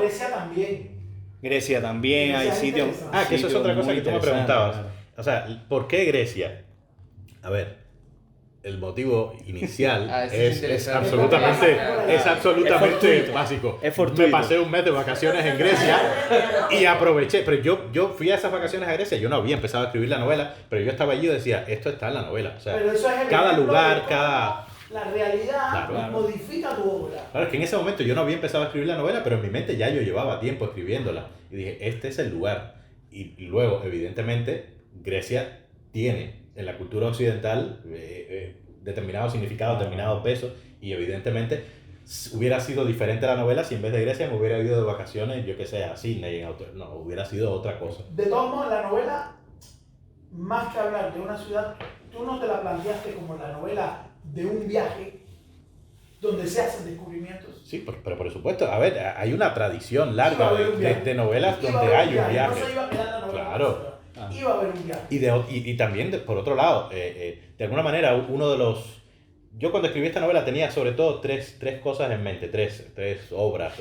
Grecia también. Hay sitios. Que eso es otra cosa que tú me preguntabas. Claro. O sea, ¿por qué Grecia? A ver, el motivo inicial Eso es es interesante. absolutamente Es básico. Es fortuito. Me pasé un mes de vacaciones en Grecia y aproveché, pero yo fui a esas vacaciones a Grecia, yo no había empezado a escribir la novela, pero yo estaba allí y decía, esto está en la novela. O sea, Pero eso es el cada ejemplo lugar, de cómo cada... la realidad Claro. modifica tu obra. Claro, es que en ese momento yo no había empezado a escribir la novela, pero en mi mente ya yo llevaba tiempo escribiéndola. Y dije, este es el lugar. Y luego, evidentemente, Grecia tiene en la cultura occidental determinado significado, determinado peso. Y evidentemente hubiera sido diferente la novela si en vez de Grecia me hubiera ido de vacaciones, yo que sé, a Sydney. No, hubiera sido otra cosa. De todos modos, la novela, más que hablar de una ciudad, tú no te la planteaste como la novela de un viaje donde se hacen descubrimientos. Sí, pero por supuesto, a ver, hay una tradición larga Iba a haber un viaje. de novelas Iba a donde haber hay un viaje. No se iba a quedar la novela. Claro. Iba a haber un viaje. Y también, por otro lado, de alguna manera, uno de los... Yo cuando escribí esta novela tenía sobre todo tres cosas en mente, tres obras.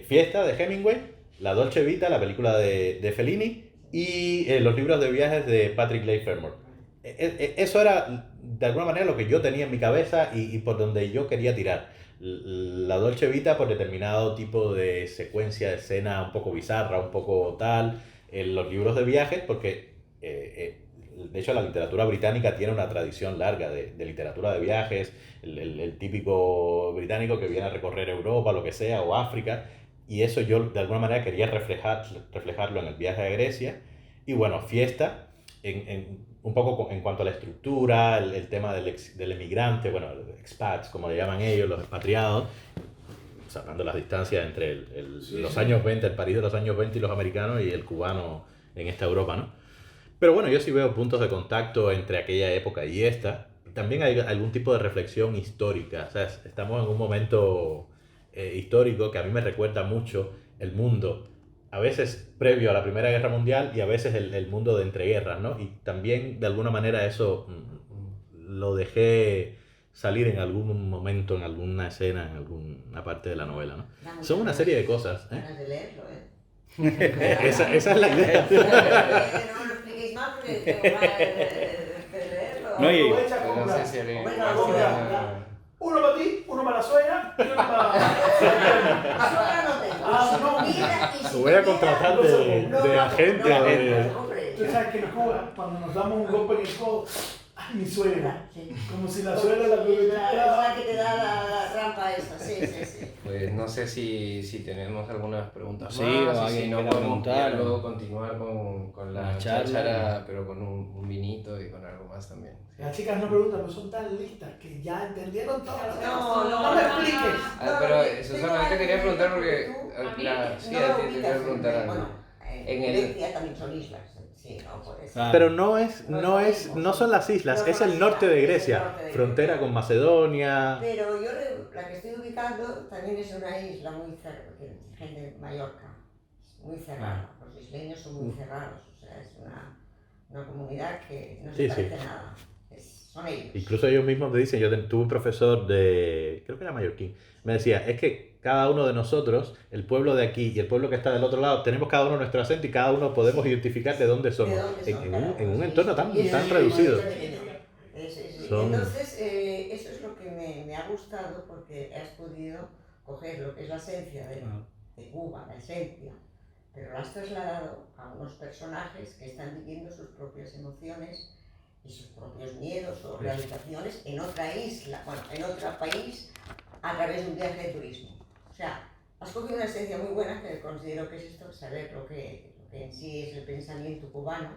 Fiesta de Hemingway, La Dolce Vita, la película de Fellini, y los libros de viajes de Patrick Leigh Fermor. Eso era, de alguna manera, lo que yo tenía en mi cabeza y por donde yo quería tirar. La Dolce Vita por determinado tipo de secuencia de escena un poco bizarra, un poco tal. Los libros de viajes, porque de hecho la literatura británica tiene una tradición larga de literatura de viajes, el típico británico que viene a recorrer Europa, lo que sea, o África, y eso yo de alguna manera quería reflejarlo en el viaje a Grecia. Y bueno, Fiesta, un poco en cuanto a la estructura, el tema del emigrante, bueno, expats, como le llaman ellos, los expatriados, sacando las distancias entre los años 20, el París de los años 20 y los americanos y el cubano en esta Europa, ¿no? Pero bueno, yo sí veo puntos de contacto entre aquella época y esta. También hay algún tipo de reflexión histórica, o sea, estamos en un momento histórico que a mí me recuerda mucho el mundo, a veces previo a la Primera Guerra Mundial y a veces el mundo de entreguerras, ¿no? Y también de alguna manera eso lo dejé salir en algún momento, en alguna escena, en alguna parte de la novela, ¿no? Son una serie de cosas. Ganas de leerlo, Esa es la idea. No me lo expliquéis más porque tengo ganas de leerlo. No, y- Aprovecha, Pero no compra. sé si haré... Bueno, Uno para ti, uno para la suegra y uno para... Ahora no tengo. Ah, no. Mira, y si Voy a tuviera- contratar de agente. Hombre, Tú sabes que en Cuba, cuando nos damos un golpe en el codo, ¡ay, mi suegra! sí. Como si la suegra la Es tuviera. la que te da la rampa esa, sí. Pues no sé si tenemos algunas preguntas Sí, más, o y alguien si no quiera podemos preguntar, ya luego o- continuar con la la charla. cháchara, pero con un vinito y con algo más también. Las chicas no preguntan, pero son tan listas que ya entendieron todo. No me expliques. Ah, pero Susana, yo te quería preguntar porque... Sí, a ti te quería preguntar algo. Bueno, En en el- Grecia también son islas. Sí, no, por eso. Ah. Pero no son las islas, No es son el las norte islas, de es el Grecia, norte de frontera Grecia. con Macedonia. Pero yo la que estoy ubicando también es una isla muy cerrada, gente de Mallorca, muy cerrada. Los isleños son muy cerrados, o sea, es una comunidad que no se Sí, parece nada. Son ellos. Incluso ellos mismos me dicen, tuve un profesor creo que era mallorquín, me decía, es que cada uno de nosotros, el pueblo de aquí y el pueblo que está del otro lado, tenemos cada uno nuestro acento y cada uno podemos identificar de dónde somos, ¿De dónde son? en un Sí, entorno sí, tan y es tan muy reducido. pequeño. Sí. Son- Entonces, eso es lo que me ha gustado porque has podido coger lo que es la esencia de Cuba, la esencia, pero lo has trasladado a unos personajes que están viviendo sus propias emociones y sus propios miedos o realizaciones en otra isla, bueno, en otro país, a través de un viaje de turismo. O sea, has cogido una esencia muy buena que considero que es esto, saber lo que en sí es el pensamiento cubano,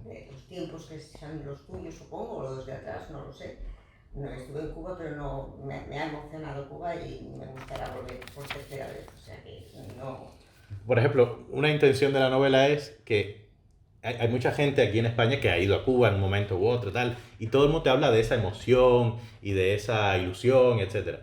de los tiempos que sean los tuyos, supongo, o los de atrás, no lo sé. No estuve en Cuba, pero no, me ha emocionado Cuba y me gustaría volver por tercera vez. O sea que no. Por ejemplo, una intención de la novela es que hay mucha gente aquí en España que ha ido a Cuba en un momento u otro, tal, y todo el mundo te habla de esa emoción y de esa ilusión, etc.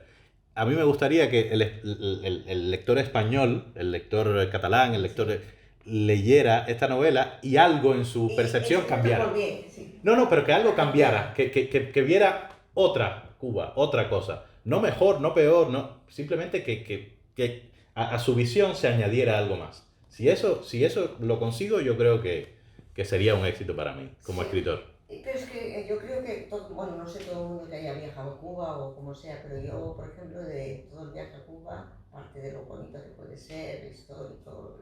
A mí me gustaría que el lector español, el lector catalán, el lector leyera esta novela y algo en su percepción cambiara. Por bien, sí. No, pero que algo cambiara, que viera otra Cuba, otra cosa. No mejor, no peor, no, simplemente que a su visión se añadiera algo más. Si eso lo consigo, yo creo que sería un éxito para mí como Sí. escritor. pero es que yo creo que, bueno, no sé todo el mundo que haya viajado a Cuba o como sea, pero yo, por ejemplo, de todo el viaje a Cuba, aparte de lo bonito que puede ser, histórico,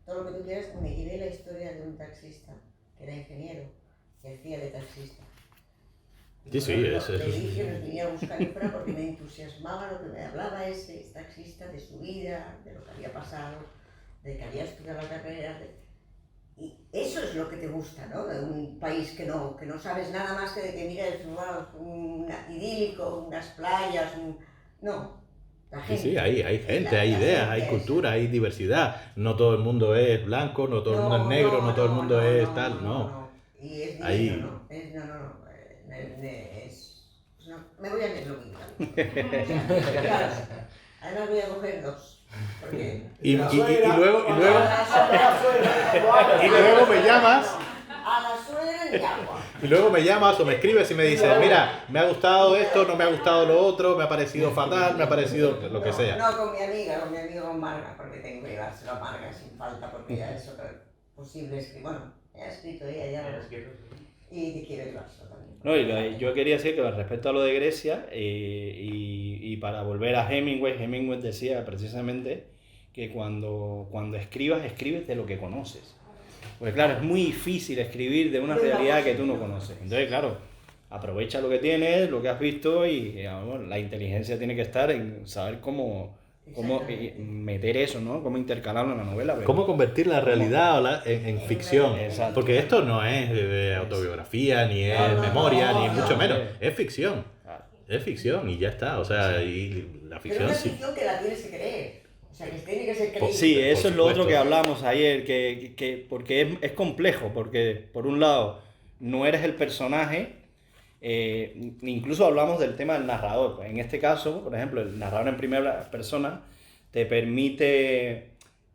todo lo que tú quieras, me llevé la historia de un taxista que era ingeniero y hacía de taxista. Sí, sí, eso Le es. dije, me venía a buscar en fuera porque me entusiasmaba lo que me hablaba ese taxista de su vida, de lo que había pasado, de que había estudiado la carrera. Y eso es lo que te gusta, ¿no? De un país que no sabes nada más que de que mira un idílico, unas playas, no. La Sí, gente. sí, hay gente, hay La ideas, gente hay cultura, hay diversidad. No todo el mundo es blanco, no todo el mundo es No, negro, no todo el mundo es no, tal, no. no. Y es Ahí- dinero, ¿no? Pues no, me voy a leer lo mismo. Claro, además voy a coger dos. Porque Y La luego, suegra, y luego me llamas. a la suegra ni agua. Y luego me llamas o me escribes y me dices, mira, me ha gustado esto, no me ha gustado lo otro, me ha parecido fatal, me ha parecido lo que sea. No, con mi amiga con Marga, porque tengo que llevárselo a Marga sin falta, porque ya es otra posible escribir. Bueno, ya ha escrito ella, ya lo y quiere llevárselo también. No, yo quería decir que respecto a lo de Grecia, y para volver a Hemingway decía precisamente que cuando escribes de lo que conoces. Porque claro, es muy difícil escribir de una realidad que tú no conoces. Entonces, claro, aprovecha lo que tienes, lo que has visto y bueno, la inteligencia tiene que estar en saber cómo meter eso, ¿no? Cómo intercalarlo en la novela. Pero ¿Cómo convertir la realidad en ficción? Exacto. Porque esto no es autobiografía, ni es No, memoria, no, ni no, mucho no. menos. Es ficción. Claro. Es ficción y ya está. O sea, y la Pero ficción una sí. ficción que la tienes que creer. O sea, que tiene que ser creíble. Sí, eso Por es lo otro supuesto. que hablamos ayer, que porque es complejo, porque por un lado no eres el personaje, incluso hablamos del tema del narrador. Pues en este caso, por ejemplo, el narrador en primera persona te permite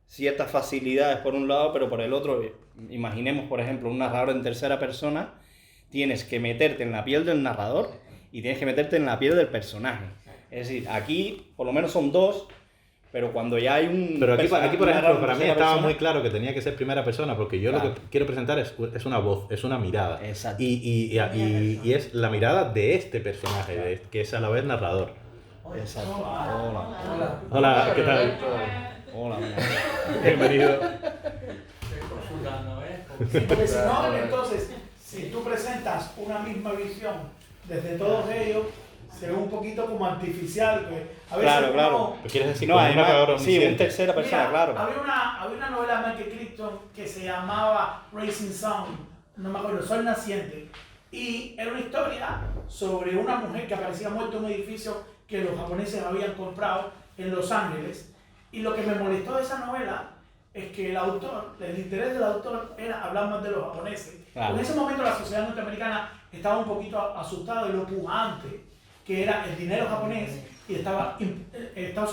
ciertas facilidades por un lado, pero por el otro, imaginemos por ejemplo un narrador en tercera persona, tienes que meterte en la piel del narrador y tienes que meterte en la piel del personaje. Es decir, aquí por lo menos son dos. Pero cuando ya hay un... Pero aquí, por ejemplo, narrador en para mí tercera estaba persona, muy claro que tenía que ser primera persona, porque yo lo Claro. que quiero presentar es una voz, es una mirada. Exacto. Y es la mirada de este personaje, que es a la vez narrador. Exacto. Hola. Hola, ¿qué tal? Hola. Bienvenido. Sí, porque si no, entonces, si tú presentas una misma visión desde todos ellos, se ve un poquito como artificial. Que a veces Claro, claro. ¿Quieres decir No, con una palabra además, sí, en omnisciente? tercera persona, Mira, claro. había una novela de Michael Crichton que se llamaba Rising Sun, no me acuerdo, Sol Naciente. Y era una historia sobre una mujer que aparecía muerta en un edificio que los japoneses habían comprado en Los Ángeles. Y lo que me molestó de esa novela es que el interés del autor era hablar más de los japoneses. Claro. En ese momento la sociedad norteamericana estaba un poquito asustada de lo pujante que era el dinero japonés, y Estados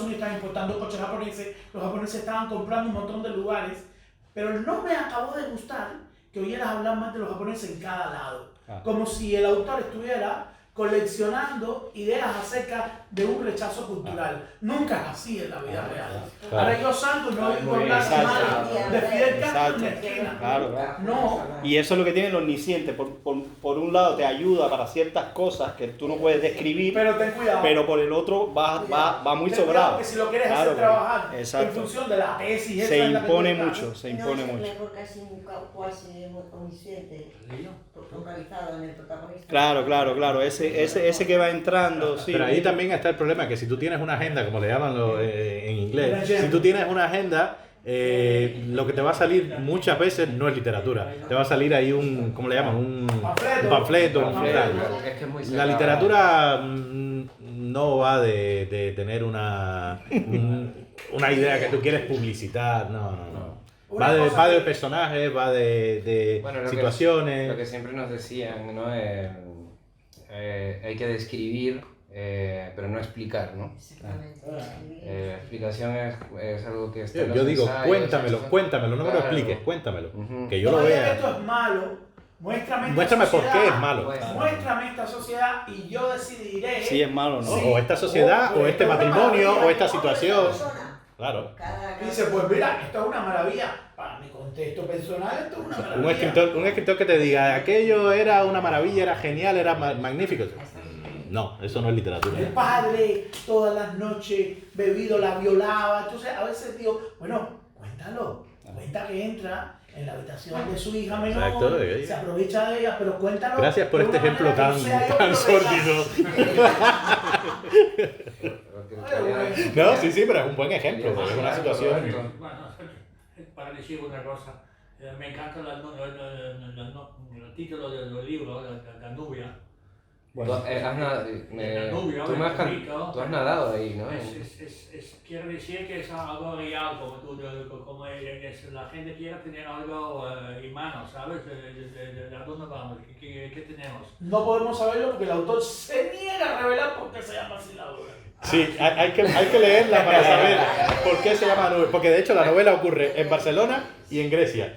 Unidos estaba importando coches japoneses, los japoneses estaban comprando un montón de lugares, pero no me acabó de gustar que oyeras hablar más de los japoneses en cada lado, como si el autor estuviera coleccionando ideas acerca de un rechazo cultural. Nunca es así en la vida real. Claro. Ahora yo salgo y no oigo hablar Exacto. mal de Fidel Castro en la Exacto. esquina. Claro. No. Y eso es lo que tiene el omnisciente. Por un lado te ayuda para ciertas cosas que tú no puedes describir, Pero ten cuidado. pero por el otro va muy Ten cuidado, sobrado. que si lo quieres Claro, hacer trabajar en exacto. función de la tesis, esa Se es la que tú impone estás. mucho, se impone no, mucho. es mejor casi omnisciente, focalizado en el protagonista. Claro. Ese que va entrando, sí. Pero ahí también está el problema, que si tú tienes una agenda, como le llaman en inglés, Una agenda. si tú tienes una agenda, lo que te va a salir muchas veces no es literatura. Te va a salir ahí ¿cómo le llaman? Un panfleto. tal. Es que es muy La cerrado. literatura no va de tener una idea que tú quieres publicitar, no. Una Va cosa de que- personajes, va de Bueno, lo situaciones. que siempre nos decían, ¿no? Hay que describir, pero no explicar, ¿no? Exactamente. La explicación es algo que está en los Yo digo, ensayos, cuéntamelo, no me lo Claro. expliques, cuéntamelo. Ujú. Que yo lo No digas vea. que esto es malo, muéstrame Muéstrame por qué es malo. Pues, Muéstrame esta sociedad y yo decidiré. Si es malo o no. O esta sociedad, o este matrimonio, o esta situación. Claro. Cada Y dice, pues mira, esto es una maravilla. Para mi contexto personal, esto es una Un maravilla. escritor que te diga, aquello era una maravilla, era genial, era magnífico. No, eso no es literatura. El padre todas las noches bebido la violaba. Entonces a veces digo, bueno, cuéntalo. Cuenta que entra en la habitación de su hija menor, Exacto, se aprovecha de ella, pero cuéntalo. Gracias por de este una ejemplo manera que no sea yo tan que lo sórdido. No, sí, pero es un buen ejemplo, porque es una situación... Bueno, para decir una cosa, me encanta el título del libro, la nubia. Bueno, Tú has Tú has nadado ahí, ¿no? quiere decir que es algo real, como la gente quiere tener algo en mano, ¿sabes? ¿De dónde vamos? ¿Qué tenemos? No podemos saberlo porque el autor se niega a revelar por qué se llama así la obra. Sí, hay que leerla para saber por qué se llama nube. Porque de hecho la novela ocurre en Barcelona y en Grecia.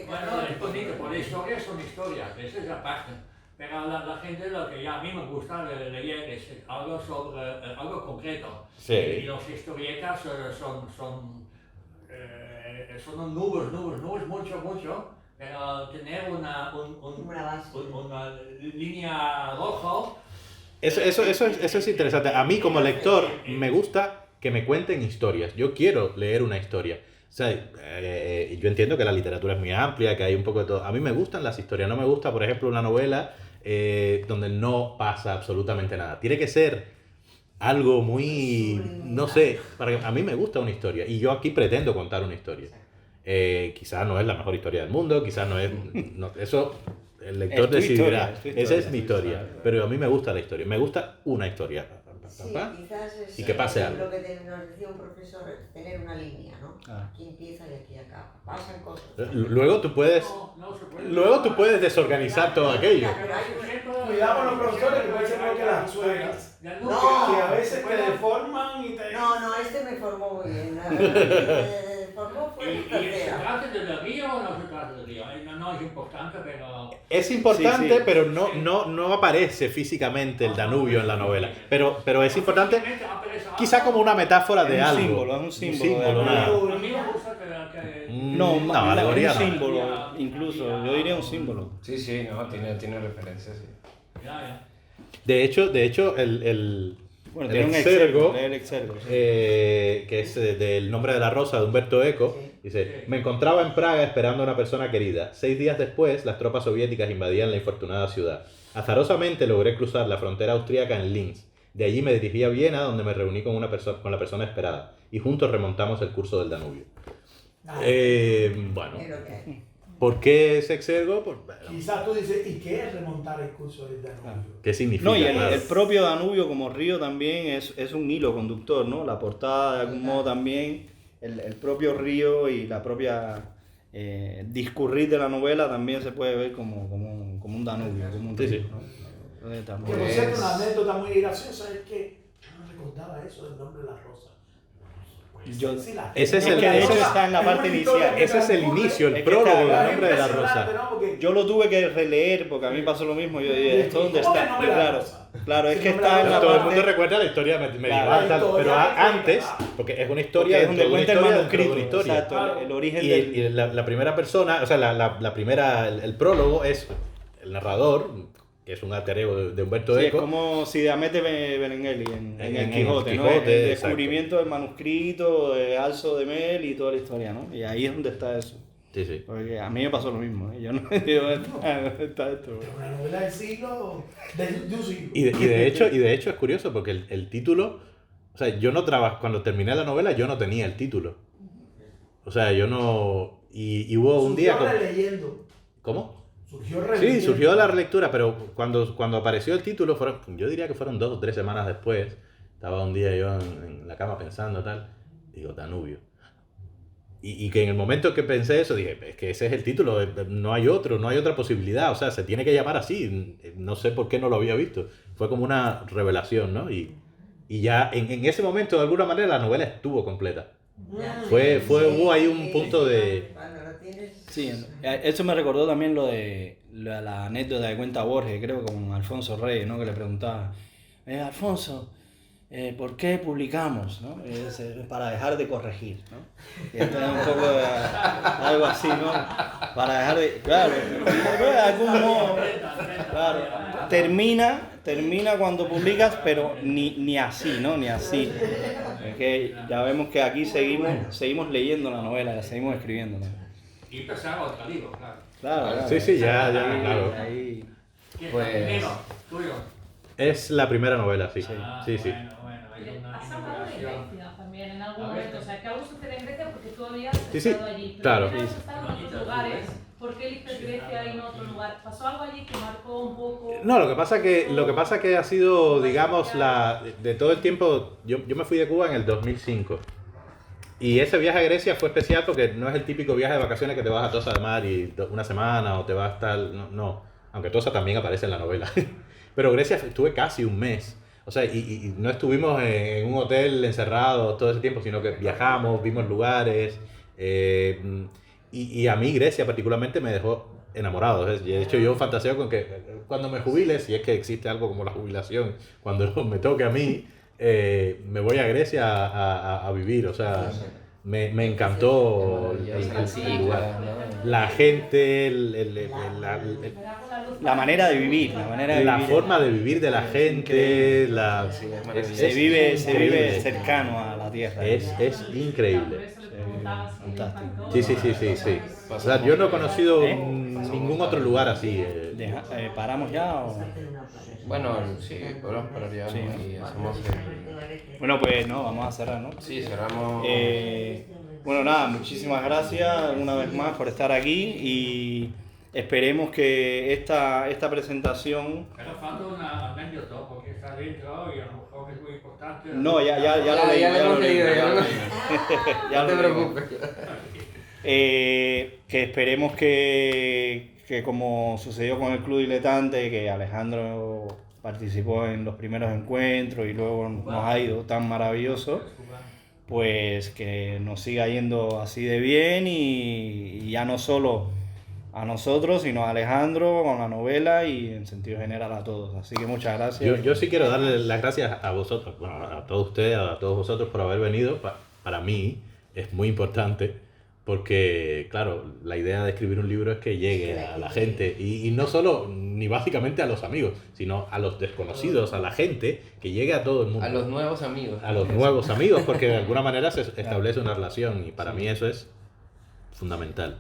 Bueno, es bonito, por historias son historias, esa es la parte. Pero la gente lo que ya a mí me gusta leer es algo sobre algo concreto. Sí. Y las historietas son nubes, mucho. Pero tener una línea roja. Eso es interesante. A mí como lector me gusta que me cuenten historias. Yo quiero leer una historia. O sea, yo entiendo que la literatura es muy amplia, que hay un poco de todo. A mí me gustan las historias. No me gusta, por ejemplo, una novela donde no pasa absolutamente nada. Tiene que ser algo muy... No sé, a mí me gusta una historia. Y yo aquí pretendo contar una historia. Quizás no es la mejor historia del mundo, quizás no es... eso... El lector decidirá. Esa es mi historia. Pero a mí me gusta la historia. Me gusta una historia. Sí, quizás es Y que pase algo. lo que nos decía un profesor, tener una línea, ¿no? Ah. Aquí empieza y aquí acaba. Pasan cosas. Luego tú puedes... No se puede. Luego tú puedes desorganizar todo aquello. Cuidado con los profesores que pueden ser igual que las suegras. No. Que a veces te deforman y te... No, este me formó muy bien. Me formó fue ¿Y se tercera. trata del río o no se trata del río? No es importante, pero... Es importante, Sí. pero no aparece físicamente el Danubio en la novela. Pero es importante, quizá como una metáfora de Es un algo. símbolo, es un símbolo de una- A mí me gusta que... No, alegoría es un no. símbolo, incluso, yo diría un símbolo. Sí, no, tiene referencias, sí. Ya. De hecho el Bueno, el tiene un exergo, exergo, el exergo. Sí. que es del Nombre de la Rosa de Humberto Eco, dice: me encontraba en Praga esperando a una persona querida. 6 días después, las tropas soviéticas invadían la infortunada ciudad. Azarosamente logré cruzar la frontera austríaca en Linz. De allí me dirigí a Viena, donde me reuní con con la persona esperada, y juntos remontamos el curso del Danubio. Bueno, Es lo que hay. ¿por qué ese exergo? Pues, bueno, Quizás tú dices, ¿y qué es remontar el curso del Danubio? ¿qué significa? No, y Claro. el propio Danubio como río también es un hilo conductor, ¿no? La portada de algún modo también, el propio río y la propia discurrir de la novela también se puede ver como un Danubio, como un Sí, río, sí. ¿no? Entonces, Que también- por cierto, una anécdota muy graciosa es que yo no recordaba eso del Nombre de la Rosa. Pues, Yo- sí, la- ese es Es el- que de hecho ese es- está en la es parte una historia inicial. que Ese es el transcurre- inicio, el Es que prólogo está- del es Nombre de la impresionante, Rosa. ¿no? Porque Yo lo tuve que releer porque a mí pasó lo mismo. Yo dije, ¿esto dónde ¿Cómo que está? no me la Claro, rosa? claro, es Sí, que no me está la en la Todo el parte... mundo recuerda la historia medieval, Claro, tal, la pero historia antes, porque es una historia Porque es donde dentro de una cuenta el historia dentro de manuscrito, una historia. exacto, Claro. el origen Y, del... y la primera persona, o sea, la primera, el prólogo es el narrador, que es un alter ego de Humberto Sí, es Eco. como Siddhamete Benengeli en En el el Quijote, ¿no? Quijote, El exacto. descubrimiento del manuscrito, de Alzo de Mel y toda la historia, ¿no? Y ahí es donde está eso. Sí, sí. Porque a mí me pasó lo mismo, ¿eh? Yo no digo, ¿dónde está esto? es una novela del siglo, de un siglo. Y de hecho es curioso porque el título, o sea, yo no trabajé, cuando terminé la novela yo no tenía el título. O sea, yo no... Y hubo un día... Surgió releyendo. ¿Cómo? Surgió releyendo. Sí, surgió la relectura, pero cuando apareció el título, yo diría que fueron 2 o 3 semanas después. Estaba un día yo en la cama pensando tal, digo, Danubio. Y que en el momento que pensé eso, dije, es que ese es el título, no hay otra posibilidad, o sea, se tiene que llamar así, no sé por qué no lo había visto. Fue como una revelación, ¿no? Y ya en ese momento, de alguna manera, la novela estuvo completa. Hubo ahí un punto de... Cuando lo tienes... Sí, eso me recordó también lo de la anécdota de cuenta Borges, creo, con Alfonso Reyes, ¿no? Que le preguntaba, Alfonso, ¿por qué publicamos? ¿No? Es para dejar de corregir, ¿no? Y esto es un poco de, algo así, ¿no? Para dejar de... Claro, de algún modo, claro, termina cuando publicas, pero ni así, ¿no? Ni así. Es que ya vemos que aquí seguimos leyendo la novela, la seguimos escribiendo, ¿no? Y empezar otro libro, claro. Claro. Sí, ya, claro. Ahí, ¿Quién Pues- es el primero? ¿Tuyo? Es la primera novela, sí. Ah, Sí. Bueno, hay una Has hablado de inauguración. Grecia también en algún A ver. momento, o sea, que algo sucede en Grecia porque tú habías Sí, estado allí, pero claro. también has estado en otros lugares. ¿Por qué eliges Grecia y no otro lugar? ¿Pasó algo allí que marcó un poco? No, lo que pasa que ha sido, digamos, de todo el tiempo. Yo me fui de Cuba en el 2005. Y ese viaje a Grecia fue especial porque no es el típico viaje de vacaciones que te vas a Tossa de Mar y una semana o te vas tal. No. Aunque Tossa también aparece en la novela. Pero Grecia estuve casi un mes. O sea, y no estuvimos en un hotel encerrados todo ese tiempo, sino que viajamos, vimos lugares. Y a mí Grecia particularmente me dejó enamorado. De hecho, yo fantaseo con que cuando me jubile, si es que existe algo como la jubilación, cuando me toque a mí, me voy a Grecia a vivir. O sea, me encantó el lugar. La gente, la manera de vivir, la forma de vivir de la gente, se vive cercano a la tierra. es increíble. Por eso le preguntaba si le fantástico. impactó. Sí. O sea, yo no he conocido ningún otro lugar así. ¿Paramos ya o...? Bueno, sí, podemos parar ya, ¿no? Y hacemos Bueno, pues no, vamos a cerrar, ¿no? Sí, cerramos. Bueno, nada, muchísimas gracias una vez más por estar aquí y esperemos que esta presentación... Pero falta una anécdota porque está dentro y a lo mejor es muy importante. No, ya lo leí. Ya lo hemos leído, ya lo- Ya No te lo leí. preocupes. Que esperemos que como sucedió con el Club Diletante, que Alejandro participó en los primeros encuentros y luego nos ha ido tan maravilloso, pues que nos siga yendo así de bien y ya no solo a nosotros, sino a Alejandro con la novela y en sentido general a todos. Así que muchas gracias. Yo sí quiero darle las gracias a vosotros, bueno, a todos ustedes, a todos vosotros por haber venido. Para mí es muy importante porque, claro, la idea de escribir un libro es que llegue a la gente y no solo, ni básicamente a los amigos, sino a los desconocidos, a la gente, que llegue a todo el mundo. A los nuevos amigos. A los nuevos amigos, porque de alguna manera se establece una relación y para mí eso es fundamental.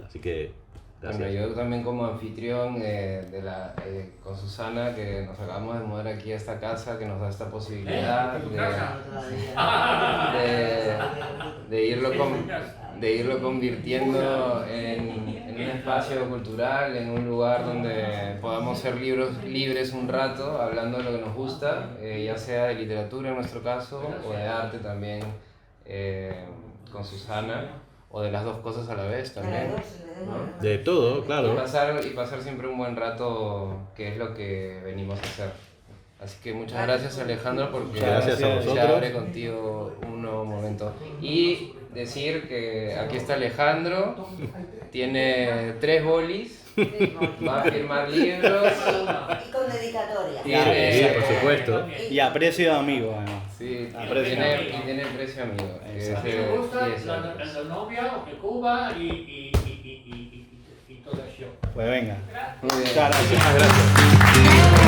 Así que, gracias. Bueno, yo también como anfitrión con Susana, que nos acabamos de mudar aquí a esta casa, que nos da esta posibilidad ¿Tu casa? de irlo convirtiendo en un espacio cultural, en un lugar donde podamos ser libres un rato, hablando de lo que nos gusta, ya sea de literatura en nuestro caso, o de arte también con Susana, o de las dos cosas a la vez también. ¿No? De todo, claro. Y pasar siempre un buen rato, que es lo que venimos a hacer. Así que muchas gracias, Alejandro, porque Gracias a se vosotros. abre contigo un nuevo momento. Y decir que aquí está Alejandro, tiene 3 bolis, va a firmar libros. Y con dedicatoria. Sí, por supuesto. Y a precio de amigo, además. Sí, Aprecio. tiene precio amigo. que es Exacto. de Me gusta 10 la euros. novia, de Cuba y todo eso. Pues venga. Muy bien. Muchas gracias. Muchas gracias.